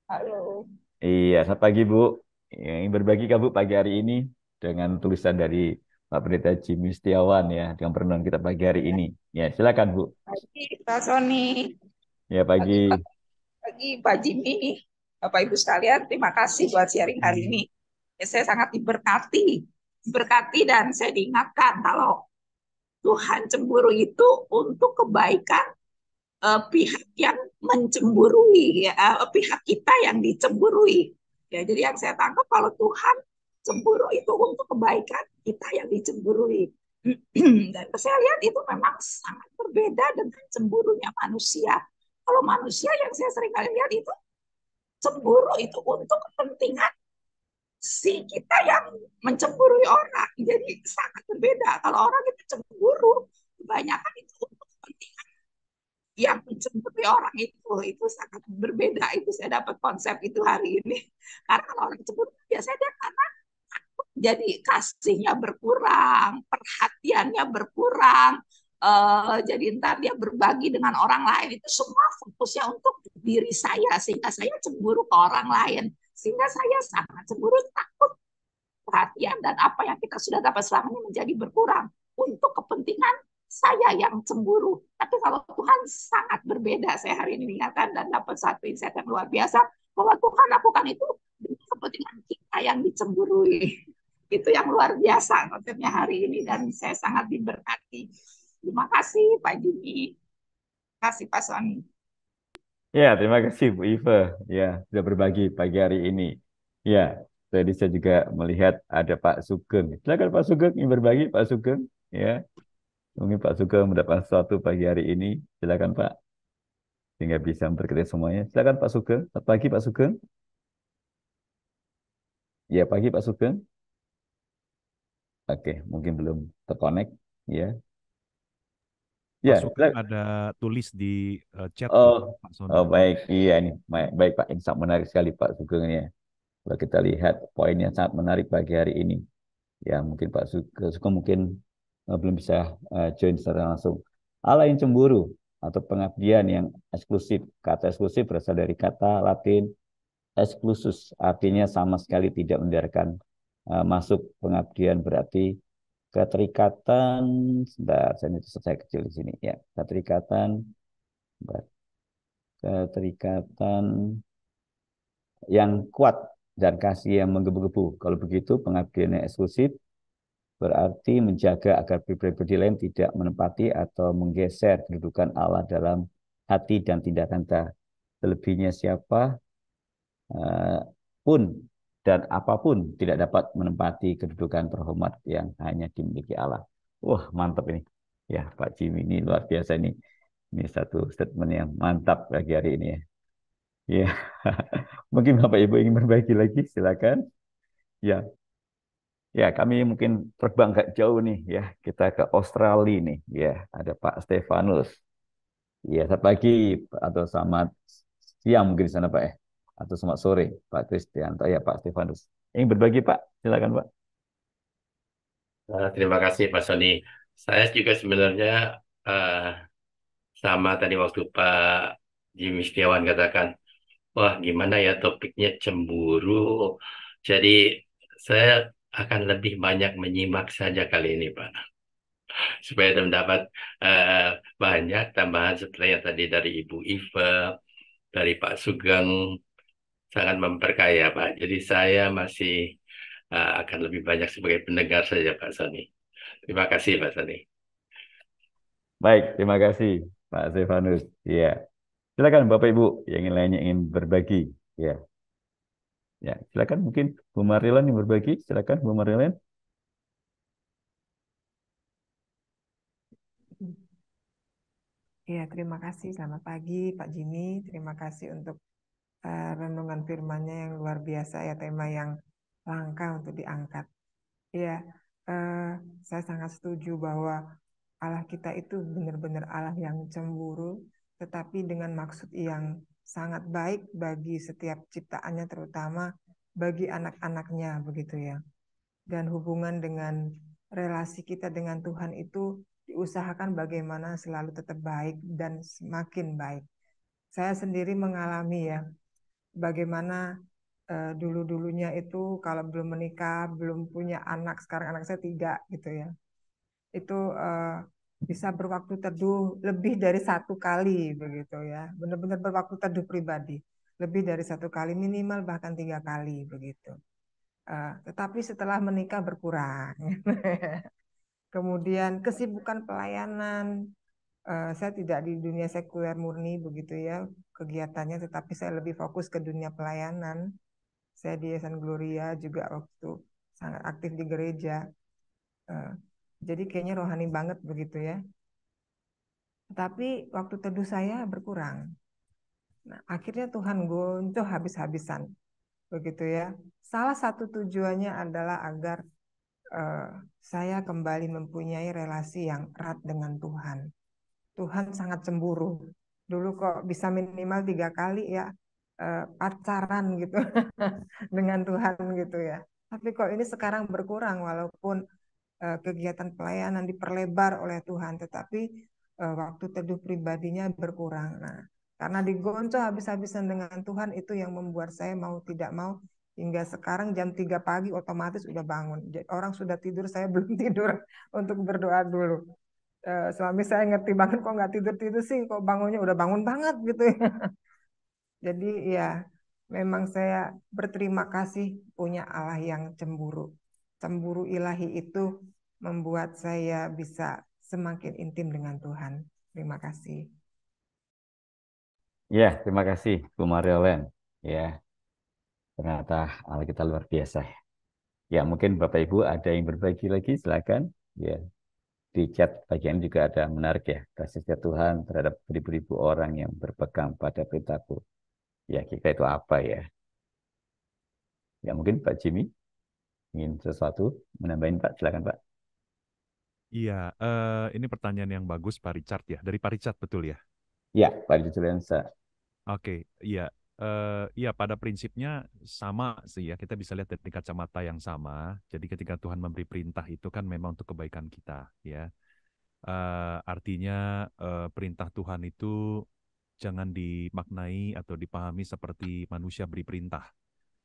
Halo. Iya, selamat pagi Bu. Yang berbagi Bu pagi hari ini dengan tulisan dari Pak Pendeta Jimmy Setiawan ya, dengan perenungan kita pagi hari ini. Ya, silakan Bu. Pagi, Pak Sony. Ya, Pagi, pagi. pagi, Pak Jimmy. Bapak Ibu sekalian, terima kasih buat sharing hari ini. Ya, saya sangat diberkati dan saya diingatkan kalau Tuhan cemburu itu untuk kebaikan pihak yang mencemburui, ya, pihak kita yang dicemburui. Ya, jadi yang saya tangkap kalau Tuhan cemburu itu untuk kebaikan kita yang dicemburui. Dan saya lihat itu memang sangat berbeda dengan cemburunya manusia. Kalau manusia yang saya sering kali lihat itu cemburu itu untuk kepentingan si kita yang mencemburui orang. Jadi sangat berbeda. Kalau orang itu cemburu, kebanyakan itu untuk kepentingan yang mencemburui orang itu sangat berbeda. Itu saya dapat konsep itu hari ini. Karena kalau orang cemburu biasanya dia karena jadi kasihnya berkurang, perhatiannya berkurang, jadi ntar dia berbagi dengan orang lain itu semua fokusnya untuk diri saya sehingga saya cemburu ke orang lain, sehingga saya sangat cemburu, takut perhatian dan apa yang kita sudah dapat selama ini menjadi berkurang untuk kepentingan saya yang cemburu. Tapi kalau Tuhan sangat berbeda, saya hari ini diingatkan dan dapat satu insight yang luar biasa bahwa Tuhan lakukan itu demi kepentingan kita yang dicemburui. Itu yang luar biasa konsepnya hari ini dan saya sangat diberkati. Terima kasih Pak Jimmy. Terima kasih Pak Sony. Ya, terima kasih Bu Ive. Ya, sudah berbagi pagi hari ini. Ya, tadi saya juga melihat ada Pak Sugeng. Silakan Pak Sugeng ingin berbagi, Pak Sugeng. Ya, mungkin Pak Sugeng mendapat sesuatu pagi hari ini. Silakan Pak, sehingga bisa memberkati semuanya. Silakan Pak Sugeng. Selamat pagi Pak Sugeng. Ya, pagi Pak Sugeng. Oke, mungkin belum terkonek. Ya, Pak ya. Sugeng ada tulis di chat tuh, Oh, Pak Sony. oh baik. Iya ini baik Pak. Ini sangat menarik sekali Pak Sugeng ya. Kalau kita lihat poinnya sangat menarik pagi hari ini. Ya, mungkin Pak Sugeng mungkin belum bisa join secara langsung. Allah yang cemburu atau pengabdian yang eksklusif. Kata eksklusif berasal dari kata Latin exclusus, artinya sama sekali tidak membiarkan masuk. Pengabdian berarti keterikatan. Sebentar, saya itu selesai kecil di sini ya. Keterikatan yang kuat dan kasih yang menggebu-gebu. Kalau begitu pengabdian yang eksklusif berarti menjaga agar pribadi lain tidak menempati atau menggeser kedudukan Allah dalam hati dan tindakan kita. Selebihnya siapa pun dan apapun tidak dapat menempati kedudukan terhormat yang hanya dimiliki Allah. Wah, mantap ini. Ya, Pak Jimmy ini luar biasa ini. Ini satu statement yang mantap bagi hari ini ya. Ya, mungkin Bapak Ibu ingin berbagi lagi, silakan. Ya, ya kami mungkin terbang agak jauh nih ya. Kita ke Australia nih. Ya, ada Pak Stefanus. Ya, selamat pagi atau selamat siang mungkin di sana Pak ya. Atau selamat sore Pak Kristianto ya Pak Stefanus. Ingin berbagi Pak, silakan Pak. Terima kasih Pak Sony. Saya juga sebenarnya eh, sama tadi waktu Pak Jimmy Setiawan katakan, wah gimana ya topiknya cemburu. Jadi saya akan lebih banyak menyimak saja kali ini Pak, supaya mendapat banyak tambahan setelah yang tadi dari Ibu Iva, dari Pak Sugeng, sangat memperkaya Pak. Jadi saya masih akan lebih banyak sebagai pendengar saja Pak Sony. Terima kasih Pak Sony. Baik, terima kasih Pak Stefanus. Ya, silakan Bapak Ibu yang lainnya ingin berbagi. Ya. Ya, silakan mungkin Bu Marilan yang berbagi. Silakan Bu Marilan. Iya, terima kasih. Selamat pagi, Pak Jimmy. Terima kasih untuk renungan firman-Nya yang luar biasa ya, tema yang langka untuk diangkat. Iya, eh, saya sangat setuju bahwa Allah kita itu benar-benar Allah yang cemburu, tetapi dengan maksud yang sangat baik bagi setiap ciptaannya, terutama bagi anak-anaknya, begitu ya. Dan hubungan dengan relasi kita dengan Tuhan itu diusahakan bagaimana selalu tetap baik dan semakin baik. Saya sendiri mengalami ya, bagaimana dulu-dulunya itu kalau belum menikah, belum punya anak, sekarang anak saya 3 gitu ya. Itu bisa berwaktu teduh lebih dari 1 kali begitu ya. Benar-benar berwaktu teduh pribadi. Lebih dari 1 kali, minimal bahkan 3 kali begitu. Tetapi setelah menikah berkurang. Kemudian kesibukan pelayanan, saya tidak di dunia sekuler murni begitu ya kegiatannya, tetapi saya lebih fokus ke dunia pelayanan. Saya di Yayasan Gloria juga waktu sangat aktif di gereja. Jadi kayaknya rohani banget begitu ya. Tapi waktu teduh saya berkurang. Nah, akhirnya Tuhan goncoh habis-habisan begitu ya. Salah satu tujuannya adalah agar eh, saya kembali mempunyai relasi yang erat dengan Tuhan. Tuhan sangat cemburu. Dulu kok bisa minimal 3 kali ya pacaran gitu dengan Tuhan gitu ya. Tapi kok ini sekarang berkurang walaupun kegiatan pelayanan diperlebar oleh Tuhan, tetapi waktu teduh pribadinya berkurang. Nah, karena digoncang habis-habisan dengan Tuhan itu yang membuat saya mau tidak mau hingga sekarang jam 3 pagi otomatis udah bangun. Orang sudah tidur, saya belum tidur untuk berdoa dulu. Suami saya ngerti banget kok nggak tidur-tidur sih, kok bangunnya udah bangun banget gitu ya. Jadi ya memang saya berterima kasih punya Allah yang cemburu. Cemburu ilahi itu membuat saya bisa semakin intim dengan Tuhan. Terima kasih. Ya, terima kasih Bu Marilan. Ya, ternyata Allah kita luar biasa. Ya, mungkin Bapak Ibu ada yang berbagi lagi, silakan. Ya, di chat bagian juga ada menarik ya, kasih setia Tuhan terhadap beribu-ribu orang yang berpegang pada perintahku. Ya, kita itu apa ya? Ya, mungkin Pak Jimmy ingin sesuatu menambahin Pak, silakan Pak. Iya, ini pertanyaan yang bagus Pak Richard ya. Dari Pak Richard betul ya? Ya, Pak Juliansa. Oke, iya. Iya, pada prinsipnya sama sih ya. Kita bisa lihat dari kacamata yang sama. Jadi ketika Tuhan memberi perintah itu kan memang untuk kebaikan kita, ya. Artinya perintah Tuhan itu jangan dimaknai atau dipahami seperti manusia beri perintah.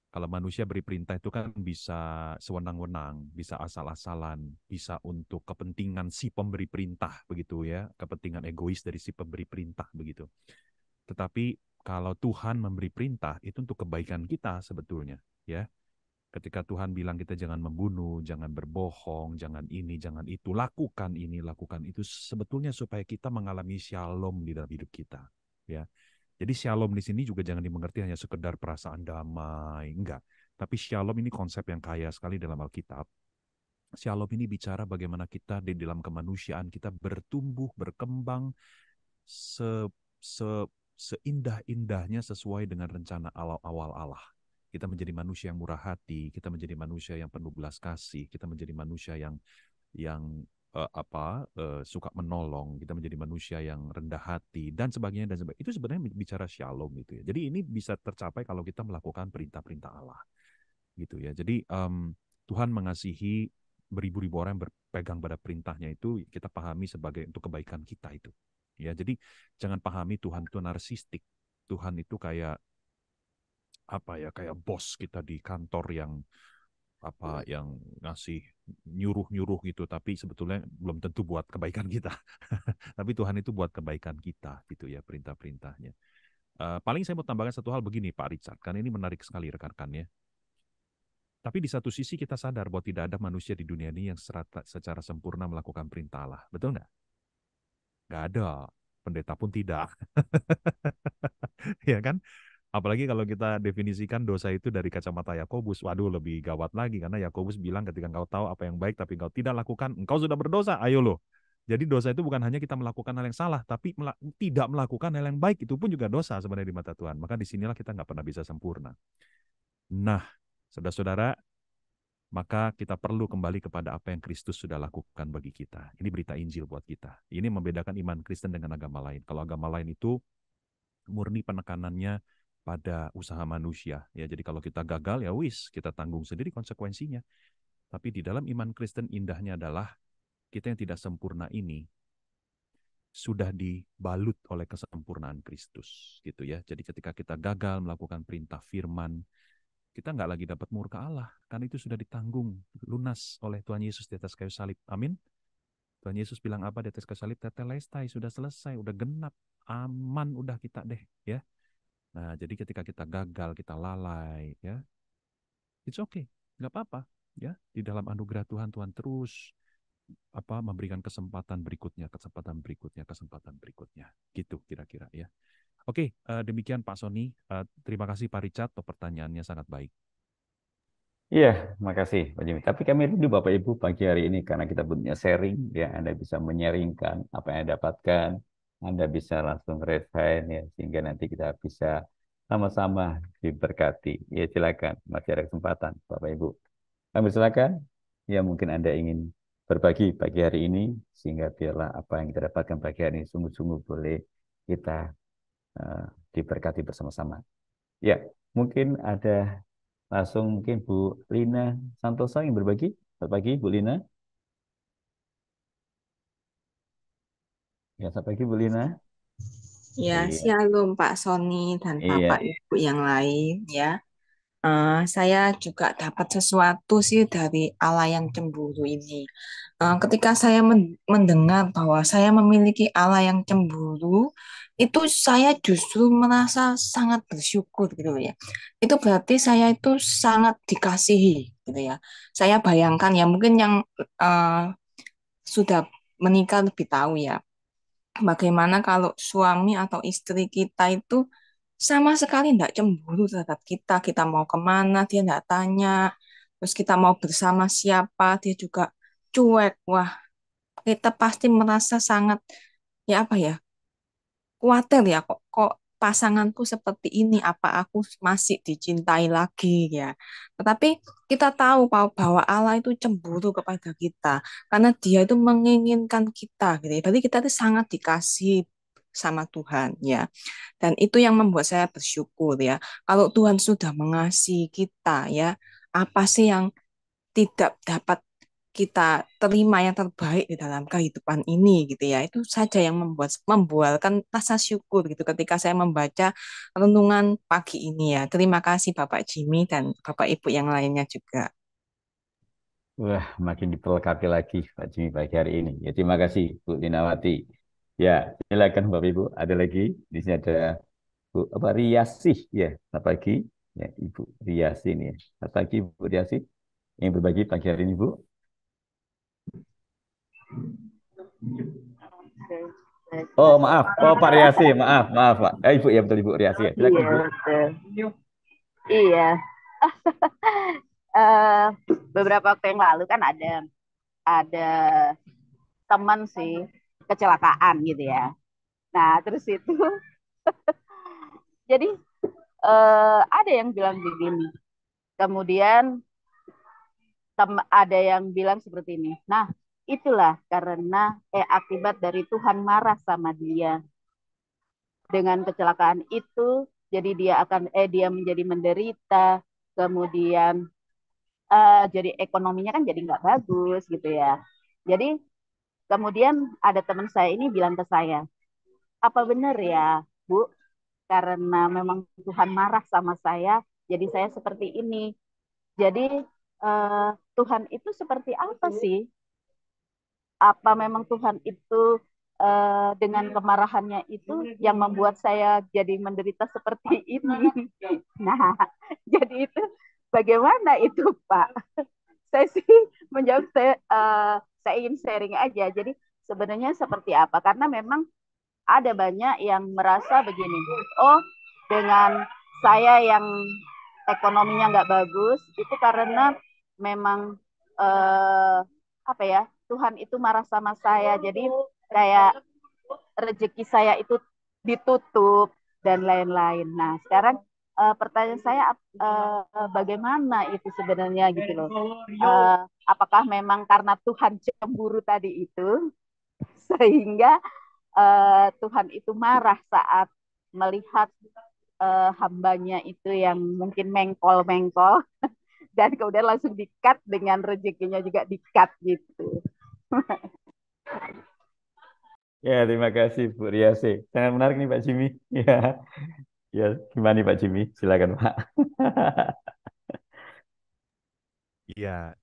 Kalau manusia beri perintah itu kan bisa sewenang-wenang, bisa asal-asalan, bisa untuk kepentingan si pemberi perintah begitu ya, kepentingan egois dari si pemberi perintah begitu. Tetapi kalau Tuhan memberi perintah itu untuk kebaikan kita sebetulnya, ya. Ketika Tuhan bilang kita jangan membunuh, jangan berbohong, jangan ini, jangan itu, lakukan ini, lakukan itu, sebetulnya supaya kita mengalami shalom di dalam hidup kita, ya. Jadi shalom di sini juga jangan dimengerti hanya sekedar perasaan damai, enggak. Tapi shalom ini konsep yang kaya sekali dalam Alkitab. Shalom ini bicara bagaimana kita di dalam kemanusiaan kita bertumbuh, berkembang se, se, seindah-indahnya sesuai dengan rencana awal Allah. Kita menjadi manusia yang murah hati, kita menjadi manusia yang penuh belas kasih, kita menjadi manusia yang suka menolong, kita menjadi manusia yang rendah hati dan sebagainya dan sebagainya. Itu sebenarnya bicara shalom gitu ya. Jadi ini bisa tercapai kalau kita melakukan perintah-perintah Allah gitu ya. Jadi Tuhan mengasihi beribu-ribu orang yang berpegang pada perintahnya itu kita pahami sebagai untuk kebaikan kita itu. Ya, jadi jangan pahami Tuhan itu narsistik. Tuhan itu kayak kayak bos kita di kantor yang ngasih nyuruh-nyuruh gitu, tapi sebetulnya belum tentu buat kebaikan kita. Tapi Tuhan itu buat kebaikan kita gitu ya perintah-perintahnya. Paling saya mau tambahkan satu hal begini Pak Richard, karena ini menarik sekali rekan-rekan ya. Tapi di satu sisi kita sadar bahwa tidak ada manusia di dunia ini yang secara sempurna melakukan perintah Allah. Betul nggak? Nggak ada. Pendeta pun tidak. Ya kan? Apalagi kalau kita definisikan dosa itu dari kacamata Yakobus, waduh lebih gawat lagi karena Yakobus bilang ketika engkau tahu apa yang baik tapi engkau tidak lakukan, engkau sudah berdosa. Ayo loh. Jadi dosa itu bukan hanya kita melakukan hal yang salah, tapi tidak melakukan hal yang baik itu pun juga dosa sebenarnya di mata Tuhan. Maka disinilah kita nggak pernah bisa sempurna. Nah, saudara-saudara, maka kita perlu kembali kepada apa yang Kristus sudah lakukan bagi kita. Ini berita Injil buat kita. Ini membedakan iman Kristen dengan agama lain. Kalau agama lain itu murni penekanannya pada usaha manusia. Ya, jadi kalau kita gagal, ya wis, kita tanggung sendiri konsekuensinya. Tapi di dalam iman Kristen indahnya adalah kita yang tidak sempurna ini sudah dibalut oleh kesempurnaan Kristus, gitu ya. Jadi ketika kita gagal melakukan perintah firman, kita nggak lagi dapat murka Allah, karena itu sudah ditanggung lunas oleh Tuhan Yesus di atas kayu salib. Amin. Tuhan Yesus bilang apa di atas kayu salib? Tetelestai, sudah selesai, udah genap, aman, udah kita deh, ya. Nah, jadi ketika kita gagal, kita lalai, ya, it's okay, nggak apa-apa, ya. Di dalam anugerah Tuhan, Tuhan terus memberikan kesempatan berikutnya, kesempatan berikutnya, gitu kira-kira, ya. Oke, demikian Pak Sony. Terima kasih Pak Richard, pertanyaannya sangat baik. Iya, makasih Pak Jimmy. Tapi kami rindu Bapak Ibu pagi hari ini karena kita punya sharing, ya Anda bisa menyaringkan apa yang Anda dapatkan, Anda bisa langsung refine ya, sehingga nanti kita bisa sama-sama diberkati. Ya silakan, masih ada kesempatan Bapak Ibu. Kami silakan. Ya mungkin Anda ingin berbagi pagi hari ini, sehingga biarlah apa yang kita dapatkan pagi hari ini sungguh-sungguh boleh kita diberkati bersama-sama. Ya, mungkin ada langsung mungkin Bu Lina Santosa yang berbagi. Selamat pagi Bu Lina. Ya, selamat pagi Bu Lina. Ya, Iya. shalom Pak Sony dan Iya. Bapak Ibu yang lain ya. Saya juga dapat sesuatu sih dari Allah yang cemburu ini. Ketika saya mendengar bahwa saya memiliki Allah yang cemburu, itu saya justru merasa sangat bersyukur gitu ya. Itu berarti saya itu sangat dikasihi gitu ya. Saya bayangkan ya mungkin yang sudah menikah lebih tahu ya. Bagaimana kalau suami atau istri kita itu sama sekali tidak cemburu terhadap kita. Kita mau kemana, dia tidak tanya. Terus kita mau bersama siapa, dia juga cuek. Wah, kita pasti merasa sangat, ya apa ya, khawatir ya kok pasanganku seperti ini, apa aku masih dicintai lagi ya. Tetapi kita tahu bahwa Allah itu cemburu kepada kita karena dia itu menginginkan kita gitu ya. Berarti kita itu sangat dikasih sama Tuhan ya. Dan itu yang membuat saya bersyukur ya. Kalau Tuhan sudah mengasihi kita ya, apa sih yang tidak dapat kita terima yang terbaik di dalam kehidupan ini gitu ya. Itu saja yang membualkan rasa syukur gitu ketika saya membaca renungan pagi ini ya. Terima kasih Bapak Jimmy dan Bapak Ibu yang lainnya juga. Wah, makin diperlengkapi lagi Pak Jimmy pagi hari ini. Ya, terima kasih Bu Linawati. Ya, silakan Bapak Ibu. Ada lagi di sini ada Bu Riasih ya. Selamat pagi. Ya, Ibu Riasih ini. Selamat pagi Bu Riasih. Yang berbagi pagi hari ini Bu. Oh maaf, Pak Riasi, maaf Pak. Ibu ya betul Ibu Riasi ya. Silakan Ibu. Iya. Beberapa waktu yang lalu kan ada teman sih kecelakaan gitu ya. Nah terus itu jadi ada yang bilang begini. Kemudian ada yang bilang seperti ini. Nah itulah karena akibat dari Tuhan marah sama dia dengan kecelakaan itu. Jadi dia menjadi menderita. Kemudian jadi ekonominya kan jadi nggak bagus gitu ya. Jadi kemudian ada teman saya ini bilang ke saya, apa benar ya Bu, karena memang Tuhan marah sama saya, jadi saya seperti ini. Jadi Tuhan itu seperti apa sih? Apa memang Tuhan itu dengan kemarahannya itu yang membuat saya jadi menderita seperti ini? Nah, jadi itu bagaimana itu Pak? Saya sih menjawab saya ingin sharing aja. Jadi sebenarnya seperti apa? Karena memang ada banyak yang merasa begini. Oh, dengan saya yang ekonominya nggak bagus itu karena memang apa ya, Tuhan itu marah sama saya. Jadi kayak rezeki saya itu ditutup dan lain-lain. Nah, sekarang pertanyaan saya bagaimana itu sebenarnya gitu loh. Apakah memang karena Tuhan cemburu tadi itu sehingga Tuhan itu marah saat melihat hambanya itu yang mungkin mengkol-mengkol dan kemudian langsung di-cut dengan rezekinya juga di-cut gitu. Ya, terima kasih Bu Riasi. Sangat menarik nih Pak Jimmy. Ya, ya, gimana nih Pak Jimmy? Silakan Pak. Iya,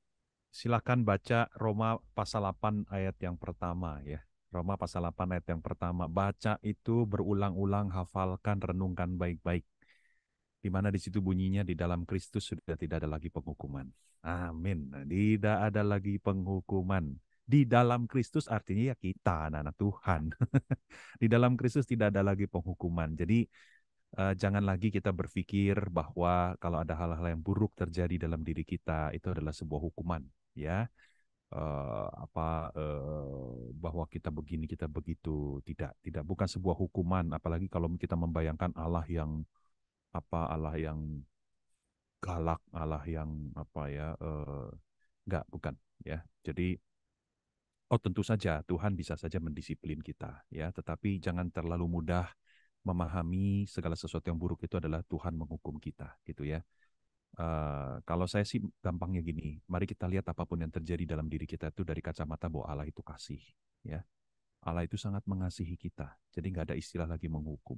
silakan baca Roma pasal 8 ayat yang pertama ya. Roma pasal 8 ayat yang pertama. Baca itu berulang-ulang, hafalkan, renungkan baik-baik. Di mana di situ bunyinya di dalam Kristus sudah tidak ada lagi penghukuman. Amin. Nah, tidak ada lagi penghukuman. Di dalam Kristus artinya ya kita anak-anak Tuhan. Di dalam Kristus tidak ada lagi penghukuman. Jadi jangan lagi kita berpikir bahwa kalau ada hal-hal yang buruk terjadi dalam diri kita itu adalah sebuah hukuman, ya. Bahwa kita begini kita begitu, tidak bukan sebuah hukuman, apalagi kalau kita membayangkan Allah yang Allah yang galak, Allah yang enggak, bukan ya. Jadi tentu saja Tuhan bisa saja mendisiplin kita ya, tetapi jangan terlalu mudah memahami segala sesuatu yang buruk itu adalah Tuhan menghukum kita gitu ya. Kalau saya sih gampangnya gini, mari kita lihat apapun yang terjadi dalam diri kita itu dari kacamata bahwa Allah itu kasih ya. Allah itu sangat mengasihi kita, jadi nggak ada istilah lagi menghukum.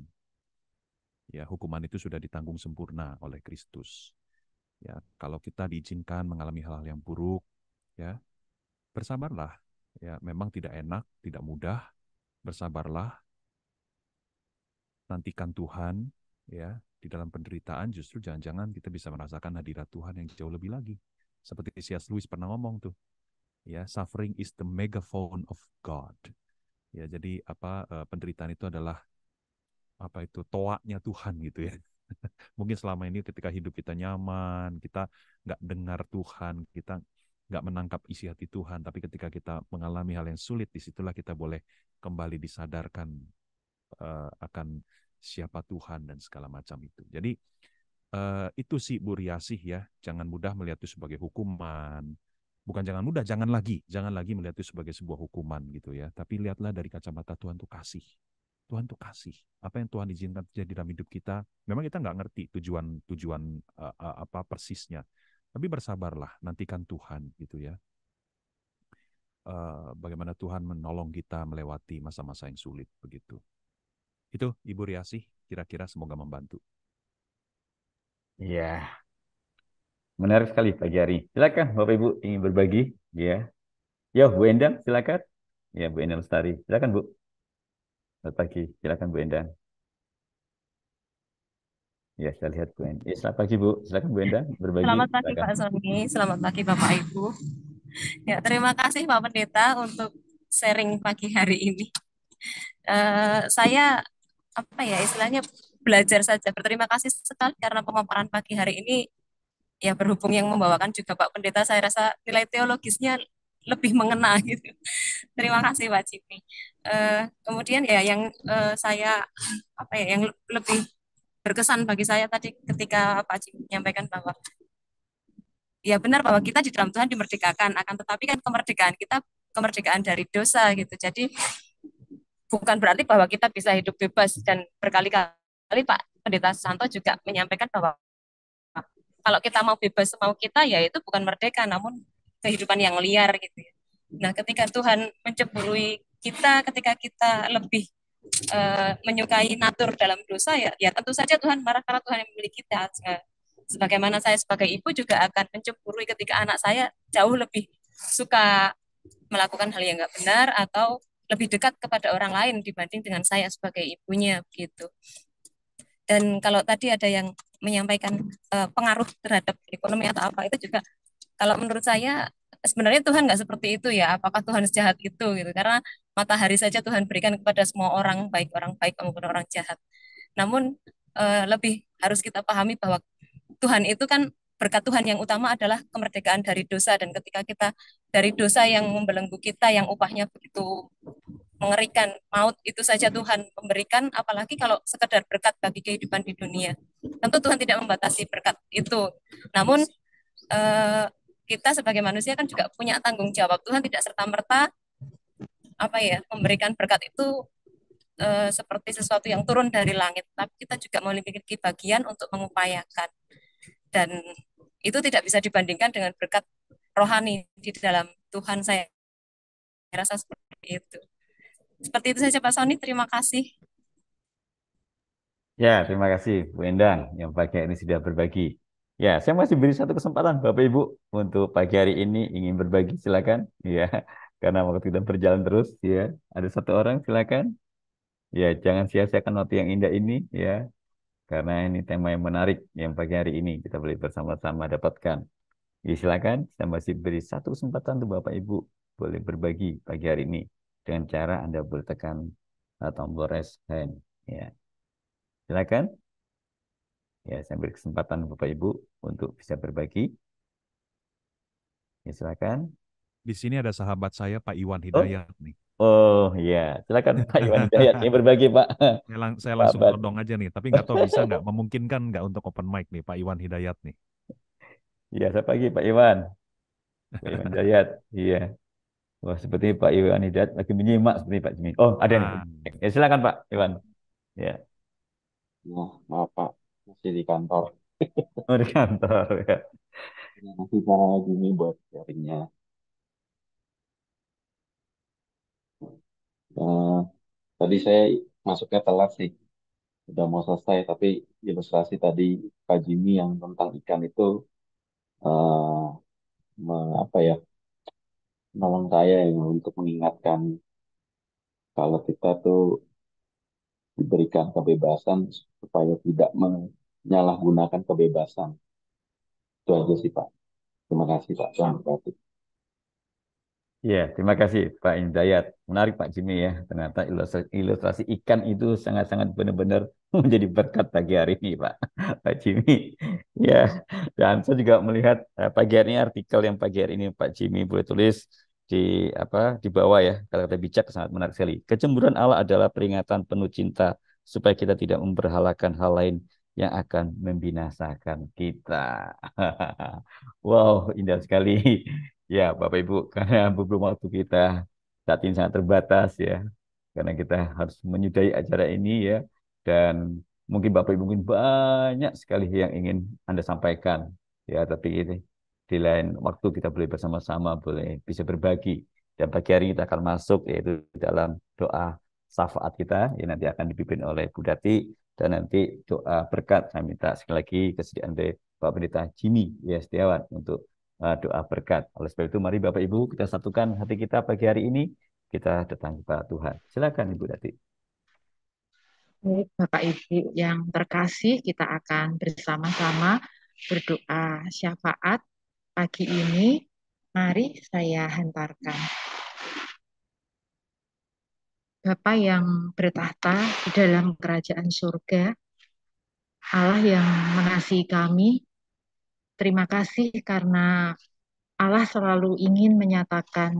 Ya, hukuman itu sudah ditanggung sempurna oleh Kristus. Ya, kalau kita diizinkan mengalami hal-hal yang buruk, ya bersabarlah. Ya, memang tidak enak, tidak mudah, bersabarlah. Nantikan Tuhan, ya di dalam penderitaan justru jangan-jangan kita bisa merasakan hadirat Tuhan yang jauh lebih lagi. Seperti C.S. Lewis pernah ngomong tuh, ya suffering is the megaphone of God. Ya, jadi penderitaan itu adalah toaknya Tuhan gitu ya. Mungkin selama ini ketika hidup kita nyaman, kita nggak dengar Tuhan, kita nggak menangkap isi hati Tuhan, tapi ketika kita mengalami hal yang sulit, disitulah kita boleh kembali disadarkan akan siapa Tuhan dan segala macam itu. Jadi itu sih Bu Riasih ya, jangan mudah melihat itu sebagai hukuman. Bukan jangan lagi melihat itu sebagai sebuah hukuman gitu ya. Tapi lihatlah dari kacamata Tuhan tuh kasih. Tuhan tuh kasih. Apa yang Tuhan izinkan terjadi dalam hidup kita, memang kita nggak ngerti tujuan apa persisnya. Tapi bersabarlah, nantikan Tuhan gitu ya. Bagaimana Tuhan menolong kita melewati masa-masa yang sulit begitu. Itu Ibu Riasih, kira-kira semoga membantu. Ya, menarik sekali pagi hari. Silakan Bapak Ibu ingin berbagi, ya. Ya, Bu Endang, silakan. Ya, Bu Endang Lestari, silakan Bu. Selamat pagi, silakan Bu Endang. Ya, saya lihat Bu Endang. Ya, selamat pagi Bu, silakan Bu Endang berbagi. Selamat pagi Silakan. Pak Sony, selamat pagi Bapak Ibu. Ya, terima kasih Pak Pendeta untuk sharing pagi hari ini. Saya istilahnya belajar saja. Berterima kasih sekali karena pemaparan pagi hari ini ya berhubung yang membawakan juga Pak Pendeta, saya rasa nilai teologisnya lebih mengena gitu. Terima kasih Pak Jimmy. Kemudian ya yang saya yang lebih berkesan bagi saya tadi ketika Pak Jimmy menyampaikan bahwa ya benar bahwa kita di dalam Tuhan dimerdekakan, akan tetapi kan kemerdekaan kita kemerdekaan dari dosa gitu. Jadi bukan berarti bahwa kita bisa hidup bebas, dan berkali-kali Pak Pendeta Santo juga menyampaikan bahwa kalau kita mau bebas mau kita ya itu bukan merdeka namun kehidupan yang liar gitu ya. Nah, ketika Tuhan mencemburui kita, ketika kita lebih menyukai natur dalam dosa ya tentu saja Tuhan marah karena Tuhan yang memiliki kita. Sebagaimana saya sebagai ibu juga akan mencemburui ketika anak saya jauh lebih suka melakukan hal yang nggak benar atau lebih dekat kepada orang lain dibanding dengan saya sebagai ibunya gitu. Dan kalau tadi ada yang menyampaikan pengaruh terhadap ekonomi atau apa, itu juga kalau menurut saya sebenarnya Tuhan nggak seperti itu ya. Apakah Tuhan sejahat itu gitu? Karena matahari saja Tuhan berikan kepada semua orang baik maupun orang jahat. Namun lebih harus kita pahami bahwa Tuhan itu kan berkat Tuhan yang utama adalah kemerdekaan dari dosa, dan ketika kita dari dosa yang membelenggu kita, yang upahnya begitu mengerikan, maut itu saja Tuhan memberikan, apalagi kalau sekedar berkat bagi kehidupan di dunia. Tentu Tuhan tidak membatasi berkat itu. Namun kita sebagai manusia kan juga punya tanggung jawab. Tuhan tidak serta-merta memberikan berkat itu seperti sesuatu yang turun dari langit, tapi kita juga memiliki bagian untuk mengupayakan. Dan itu tidak bisa dibandingkan dengan berkat rohani di dalam Tuhan. Saya rasa seperti itu. Seperti itu saja Pak Sony, terima kasih. Ya, terima kasih Bu Endang yang pagi hari ini sudah berbagi. Ya, saya masih beri satu kesempatan Bapak Ibu untuk pagi hari ini ingin berbagi, silakan. Ya, karena waktu kita berjalan terus, ya. Ada satu orang, silakan. Ya, jangan sia-siakan waktu yang indah ini, ya. Karena ini tema yang menarik yang pagi hari ini kita boleh bersama-sama dapatkan. Ya, silakan, saya masih beri satu kesempatan untuk Bapak Ibu boleh berbagi pagi hari ini dengan cara Anda boleh tekan tombol raise hand. Ya, silakan. Ya, saya beri kesempatan Bapak Ibu untuk bisa berbagi. Ya, silakan. Di sini ada sahabat saya Pak Iwan Hidayat nih. Oh iya, silakan Pak Iwan Hidayat yang berbagi Pak. Saya langsung todong aja nih, tapi nggak tahu bisa nggak, memungkinkan nggak untuk open mic nih Pak Iwan Hidayat nih. Iya, selamat pagi Pak Iwan. Pak Iwan Hidayat, iya. Wah, seperti Pak Iwan Hidayat lagi menyimak seperti Pak Jimmy. Oh, ada nih. Ya, silakan Pak Iwan. Ya. Nah, maaf Pak, masih di kantor. Oh, di kantor ya. Terima kasih Pak Jimmy buat sharingnya. Tadi saya masuknya telat sih, udah mau selesai, tapi ilustrasi tadi Pak Jimmy yang tentang ikan itu menolong saya ya, untuk mengingatkan kalau kita tuh diberikan kebebasan supaya tidak menyalahgunakan kebebasan. Itu aja sih Pak. Terima kasih Pak. Tuhan memberkati. Iya, terima kasih Pak Hidayat. Menarik Pak Jimmy ya. Ternyata ilustrasi ikan itu sangat-sangat benar-benar menjadi berkat pagi hari ini Pak. Pak Jimmy. Ya, dan saya juga melihat pagi hari ini artikel yang pagi hari ini Pak Jimmy boleh tulis di bawah ya. Kata-kata bijak sangat menarik sekali. Kecemburuan Allah adalah peringatan penuh cinta supaya kita tidak memberhalakan hal lain yang akan membinasakan kita. Wow, indah sekali. Ya, Bapak Ibu, karena beberapa waktu kita saat ini sangat terbatas ya, karena kita harus menyudahi acara ini ya, dan mungkin Bapak Ibu mungkin banyak sekali yang ingin Anda sampaikan ya, tapi ini di lain waktu kita boleh bersama-sama, boleh bisa berbagi. Dan pagi hari ini kita akan masuk yaitu dalam doa syafaat kita yang nanti akan dipimpin oleh Bu Dati, dan nanti doa berkat saya minta sekali lagi kesediaan dari Pak Pendeta Jimmy ya Setiawan untuk doa berkat. Oleh sebab itu mari Bapak Ibu kita satukan hati kita pagi hari ini, kita datang kepada Tuhan. Silakan Ibu Dati. Baik, Bapak Ibu yang terkasih, kita akan bersama-sama berdoa syafaat pagi ini. Mari saya hantarkan. Bapa yang bertahta di dalam kerajaan surga, Allah yang mengasihi kami, terima kasih karena Allah selalu ingin menyatakan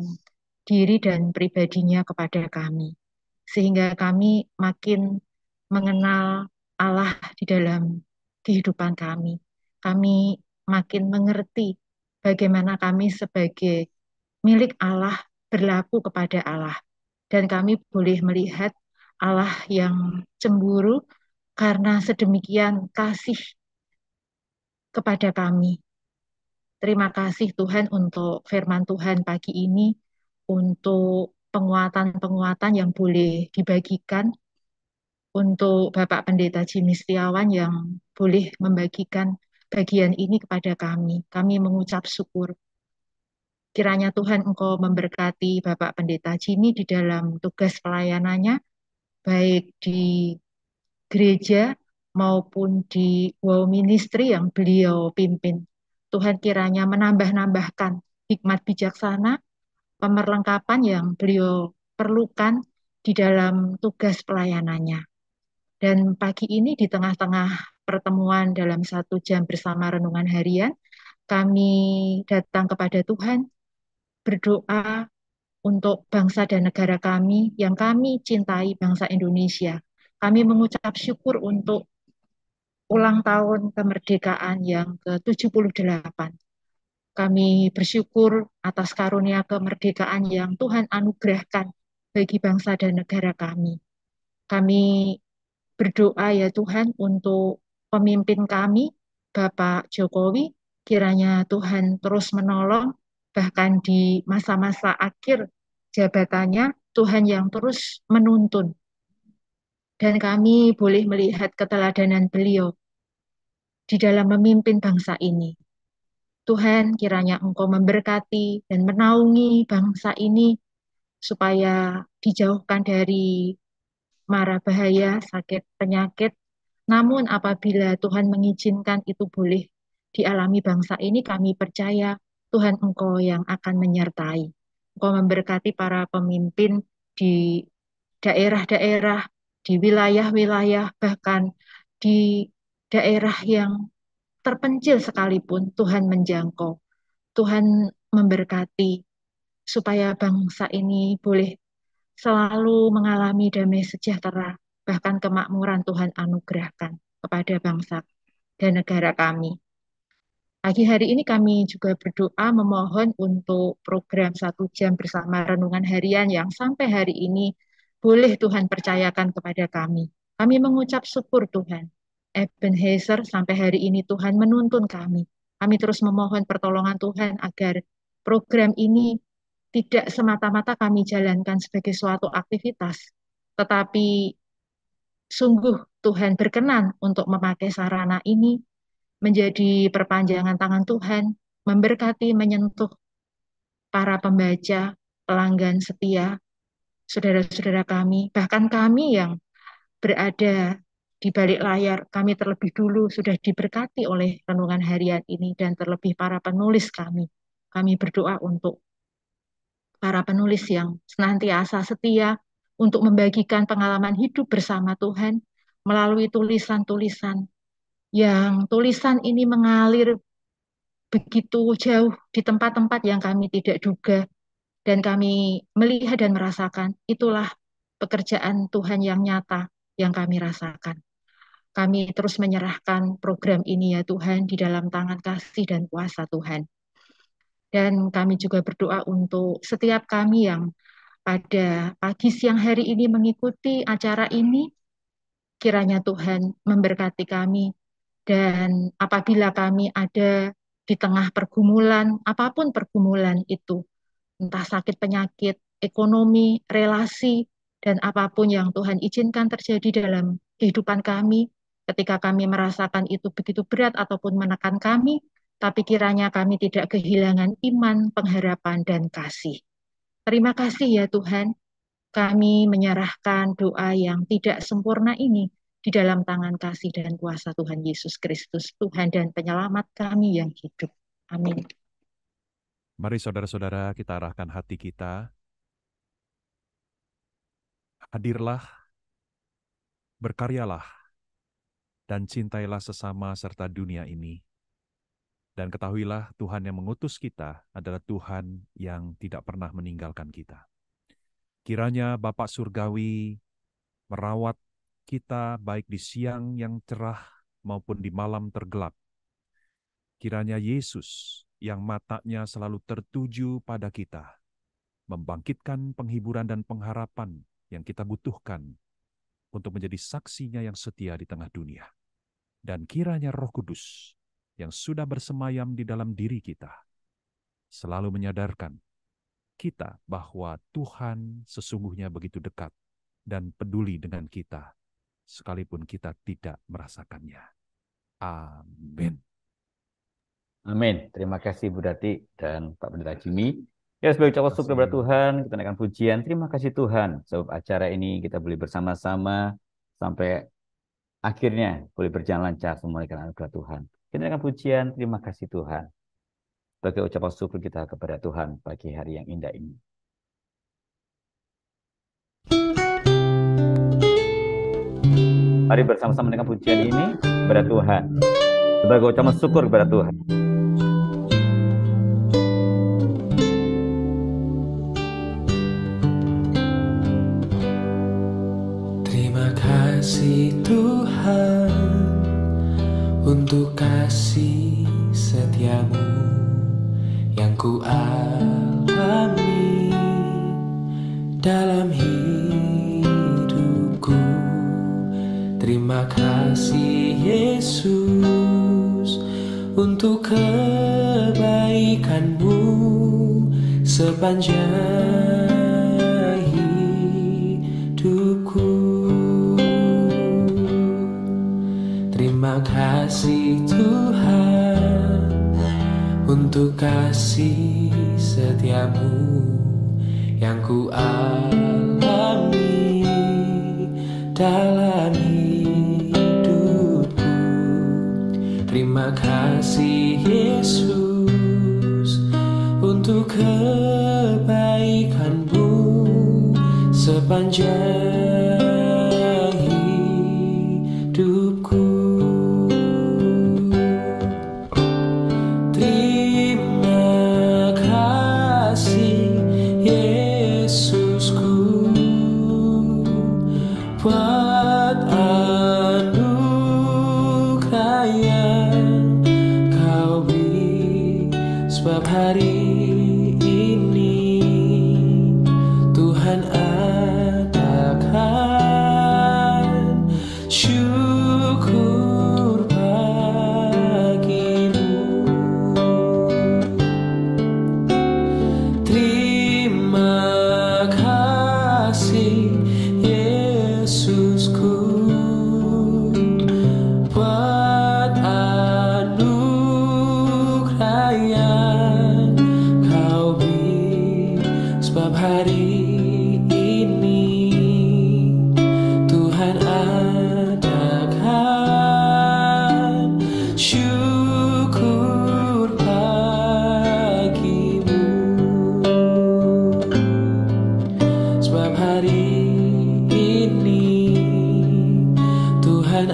diri dan pribadinya kepada kami, sehingga kami makin mengenal Allah di dalam kehidupan kami. Kami makin mengerti bagaimana kami sebagai milik Allah berlaku kepada Allah. Dan kami boleh melihat Allah yang cemburu karena sedemikian kasih kepada kami. Terima kasih Tuhan untuk firman Tuhan pagi ini, untuk penguatan-penguatan yang boleh dibagikan, untuk Bapak Pendeta Jimmy Setiawan yang boleh membagikan bagian ini kepada kami. Kami mengucap syukur. Kiranya Tuhan Engkau memberkati Bapak Pendeta Jimmy di dalam tugas pelayanannya, baik di gereja maupun di Wow Ministry yang beliau pimpin. Tuhan kiranya menambah-nambahkan hikmat bijaksana, pemerlengkapan yang beliau perlukan di dalam tugas pelayanannya. Dan pagi ini di tengah-tengah pertemuan dalam 1 jam bersama renungan harian. Kami datang kepada Tuhan, berdoa untuk bangsa dan negara kami yang kami cintai, bangsa Indonesia. Kami mengucap syukur untuk ulang tahun kemerdekaan yang ke-78. Kami bersyukur atas karunia kemerdekaan yang Tuhan anugerahkan bagi bangsa dan negara kami. Kami berdoa ya Tuhan untuk pemimpin kami, Bapak Jokowi, kiranya Tuhan terus menolong, bahkan di masa-masa akhir jabatannya, Tuhan yang terus menuntun. Dan kami boleh melihat keteladanan beliau di dalam memimpin bangsa ini. Tuhan, kiranya Engkau memberkati dan menaungi bangsa ini supaya dijauhkan dari mara bahaya, sakit, penyakit. Namun apabila Tuhan mengizinkan itu boleh dialami bangsa ini, kami percaya Tuhan Engkau yang akan menyertai. Engkau memberkati para pemimpin di daerah-daerah, di wilayah-wilayah, bahkan di daerah yang terpencil sekalipun Tuhan menjangkau. Tuhan memberkati supaya bangsa ini boleh selalu mengalami damai sejahtera, bahkan kemakmuran Tuhan anugerahkan kepada bangsa dan negara kami. Pagi hari ini kami juga berdoa memohon untuk program 1 jam bersama renungan harian yang sampai hari ini boleh Tuhan percayakan kepada kami. Kami mengucap syukur Tuhan. Ebenezer sampai hari ini Tuhan menuntun kami. Kami terus memohon pertolongan Tuhan agar program ini tidak semata-mata kami jalankan sebagai suatu aktivitas, tetapi sungguh Tuhan berkenan untuk memakai sarana ini menjadi perpanjangan tangan Tuhan, memberkati, menyentuh para pembaca, pelanggan setia, saudara-saudara kami, bahkan kami yang berada di balik layar, kami terlebih dulu sudah diberkati oleh renungan harian ini dan terlebih para penulis kami. Kami berdoa untuk para penulis yang senantiasa setia untuk membagikan pengalaman hidup bersama Tuhan melalui tulisan-tulisan yang tulisan ini mengalir begitu jauh di tempat-tempat yang kami tidak duga dan kami melihat dan merasakan itulah pekerjaan Tuhan yang nyata yang kami rasakan. Kami terus menyerahkan program ini ya Tuhan di dalam tangan kasih dan kuasa Tuhan. Dan kami juga berdoa untuk setiap kami yang pada pagi siang hari ini mengikuti acara ini, kiranya Tuhan memberkati kami. Dan apabila kami ada di tengah pergumulan, apapun pergumulan itu, entah sakit penyakit, ekonomi, relasi, dan apapun yang Tuhan izinkan terjadi dalam kehidupan kami, ketika kami merasakan itu begitu berat ataupun menekan kami, tapi kiranya kami tidak kehilangan iman, pengharapan, dan kasih. Terima kasih ya Tuhan, kami menyerahkan doa yang tidak sempurna ini di dalam tangan kasih dan kuasa Tuhan Yesus Kristus, Tuhan dan penyelamat kami yang hidup. Amin. Mari saudara-saudara kita arahkan hati kita. Hadirlah, berkaryalah, dan cintailah sesama serta dunia ini. Dan ketahuilah Tuhan yang mengutus kita adalah Tuhan yang tidak pernah meninggalkan kita. Kiranya Bapa Surgawi merawat kita baik di siang yang cerah maupun di malam tergelap. Kiranya Yesus yang matanya selalu tertuju pada kita, membangkitkan penghiburan dan pengharapan yang kita butuhkan untuk menjadi saksinya yang setia di tengah dunia. Dan kiranya Roh Kudus yang sudah bersemayam di dalam diri kita selalu menyadarkan kita bahwa Tuhan sesungguhnya begitu dekat dan peduli dengan kita, sekalipun kita tidak merasakannya. Amin. Amin. Terima kasih Bu Dati dan Pak Pendeta Jimmy. Ya, sebagai ucapan syukur kepada Tuhan, kita naikkan pujian. Terima kasih Tuhan, sebab acara ini kita boleh bersama-sama sampai akhirnya boleh berjalan lancar semua karena anugerah Tuhan. Kita naikkan pujian, terima kasih Tuhan. Sebagai ucapan syukur kita kepada Tuhan pagi hari yang indah ini. Mari bersama-sama dengan pujian ini. kepada Tuhan. Sebagai ucapan syukur kepada Tuhan. Terima kasih Tuhan untuk kasih setiamu yang ku alami dalam hidupku. Terima kasih Yesus untuk kebaikanmu sepanjang hidupku. Terima kasih Tuhan untuk kasih setiamu yang ku alami dalam hidupku. Terima kasih Yesus untuk kebaikanmu sepanjang hidupku. Terima kasih Yesusku buat anugerah yang kau beri, sebab hari ini Tuhan adakan syukur bagimu. Terima kasih Yesusku buat anugerah yang kau beri, sebab hari ini Tuhan adakan syukur bagimu. Sebab hari ini Tuhan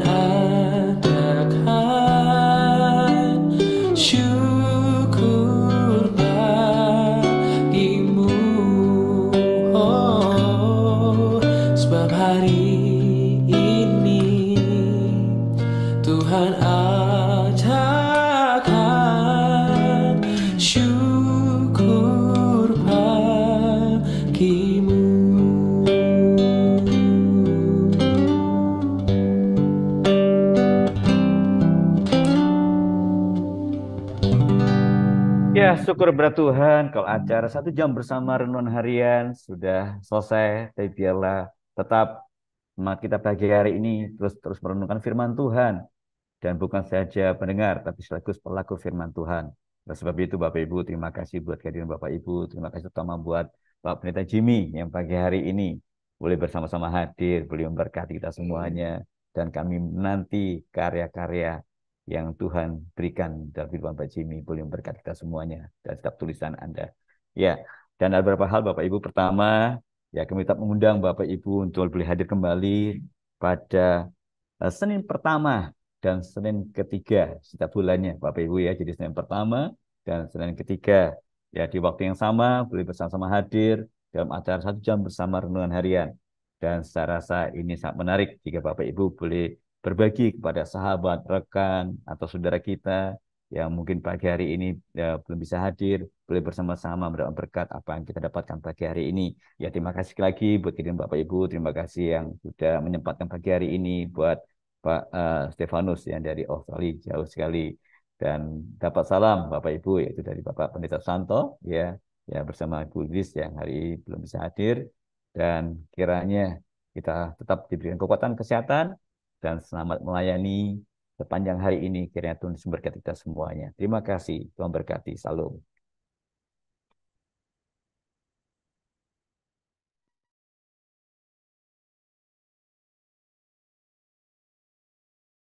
adakan syukur bagimu. Oh, sebab hari ini Tuhan adakan syukur bagimu. Ya, syukur kepada Tuhan kalau acara 1 jam bersama renungan harian sudah selesai. Tapi biarlah tetap semangat kita pagi hari ini terus merenungkan firman Tuhan. Dan bukan saja pendengar, tapi sekaligus pelaku firman Tuhan. Oleh sebab itu Bapak Ibu, terima kasih buat kehadiran Bapak Ibu. Terima kasih terutama buat Pak Pendeta Jimmy yang pagi hari ini boleh bersama-sama hadir, boleh memberkati kita semuanya. Dan kami menanti karya-karya yang Tuhan berikan dalam kehidupan Pak Jimmy, boleh memberkati kita semuanya dan setiap tulisan Anda. Ya, dan ada beberapa hal Bapak Ibu. Pertama, ya kami tetap mengundang Bapak Ibu untuk boleh hadir kembali pada Senin pertama dan Senin ketiga setiap bulannya Bapak Ibu ya. Jadi Senin pertama dan Senin ketiga ya di waktu yang sama boleh bersama-sama hadir dalam acara 1 jam bersama renungan harian. Dan saya rasa ini sangat menarik jika Bapak Ibu boleh berbagi kepada sahabat, rekan, atau saudara kita yang mungkin pagi hari ini ya, belum bisa hadir, boleh bersama-sama mendapat berkat apa yang kita dapatkan pagi hari ini. Ya terima kasih lagi buat kirim Bapak Ibu, terima kasih yang sudah menyempatkan pagi hari ini buat Pak Stefanus yang dari Australia jauh sekali. Dan dapat salam Bapak Ibu yaitu dari Bapak Pendeta Santo ya bersama Ibu Idris yang hari ini belum bisa hadir. Dan kiranya kita tetap diberikan kekuatan kesehatan dan selamat melayani sepanjang hari ini. Kiranya Tuhan memberkati kita semuanya. Terima kasih. Tuhan berkati. Salam.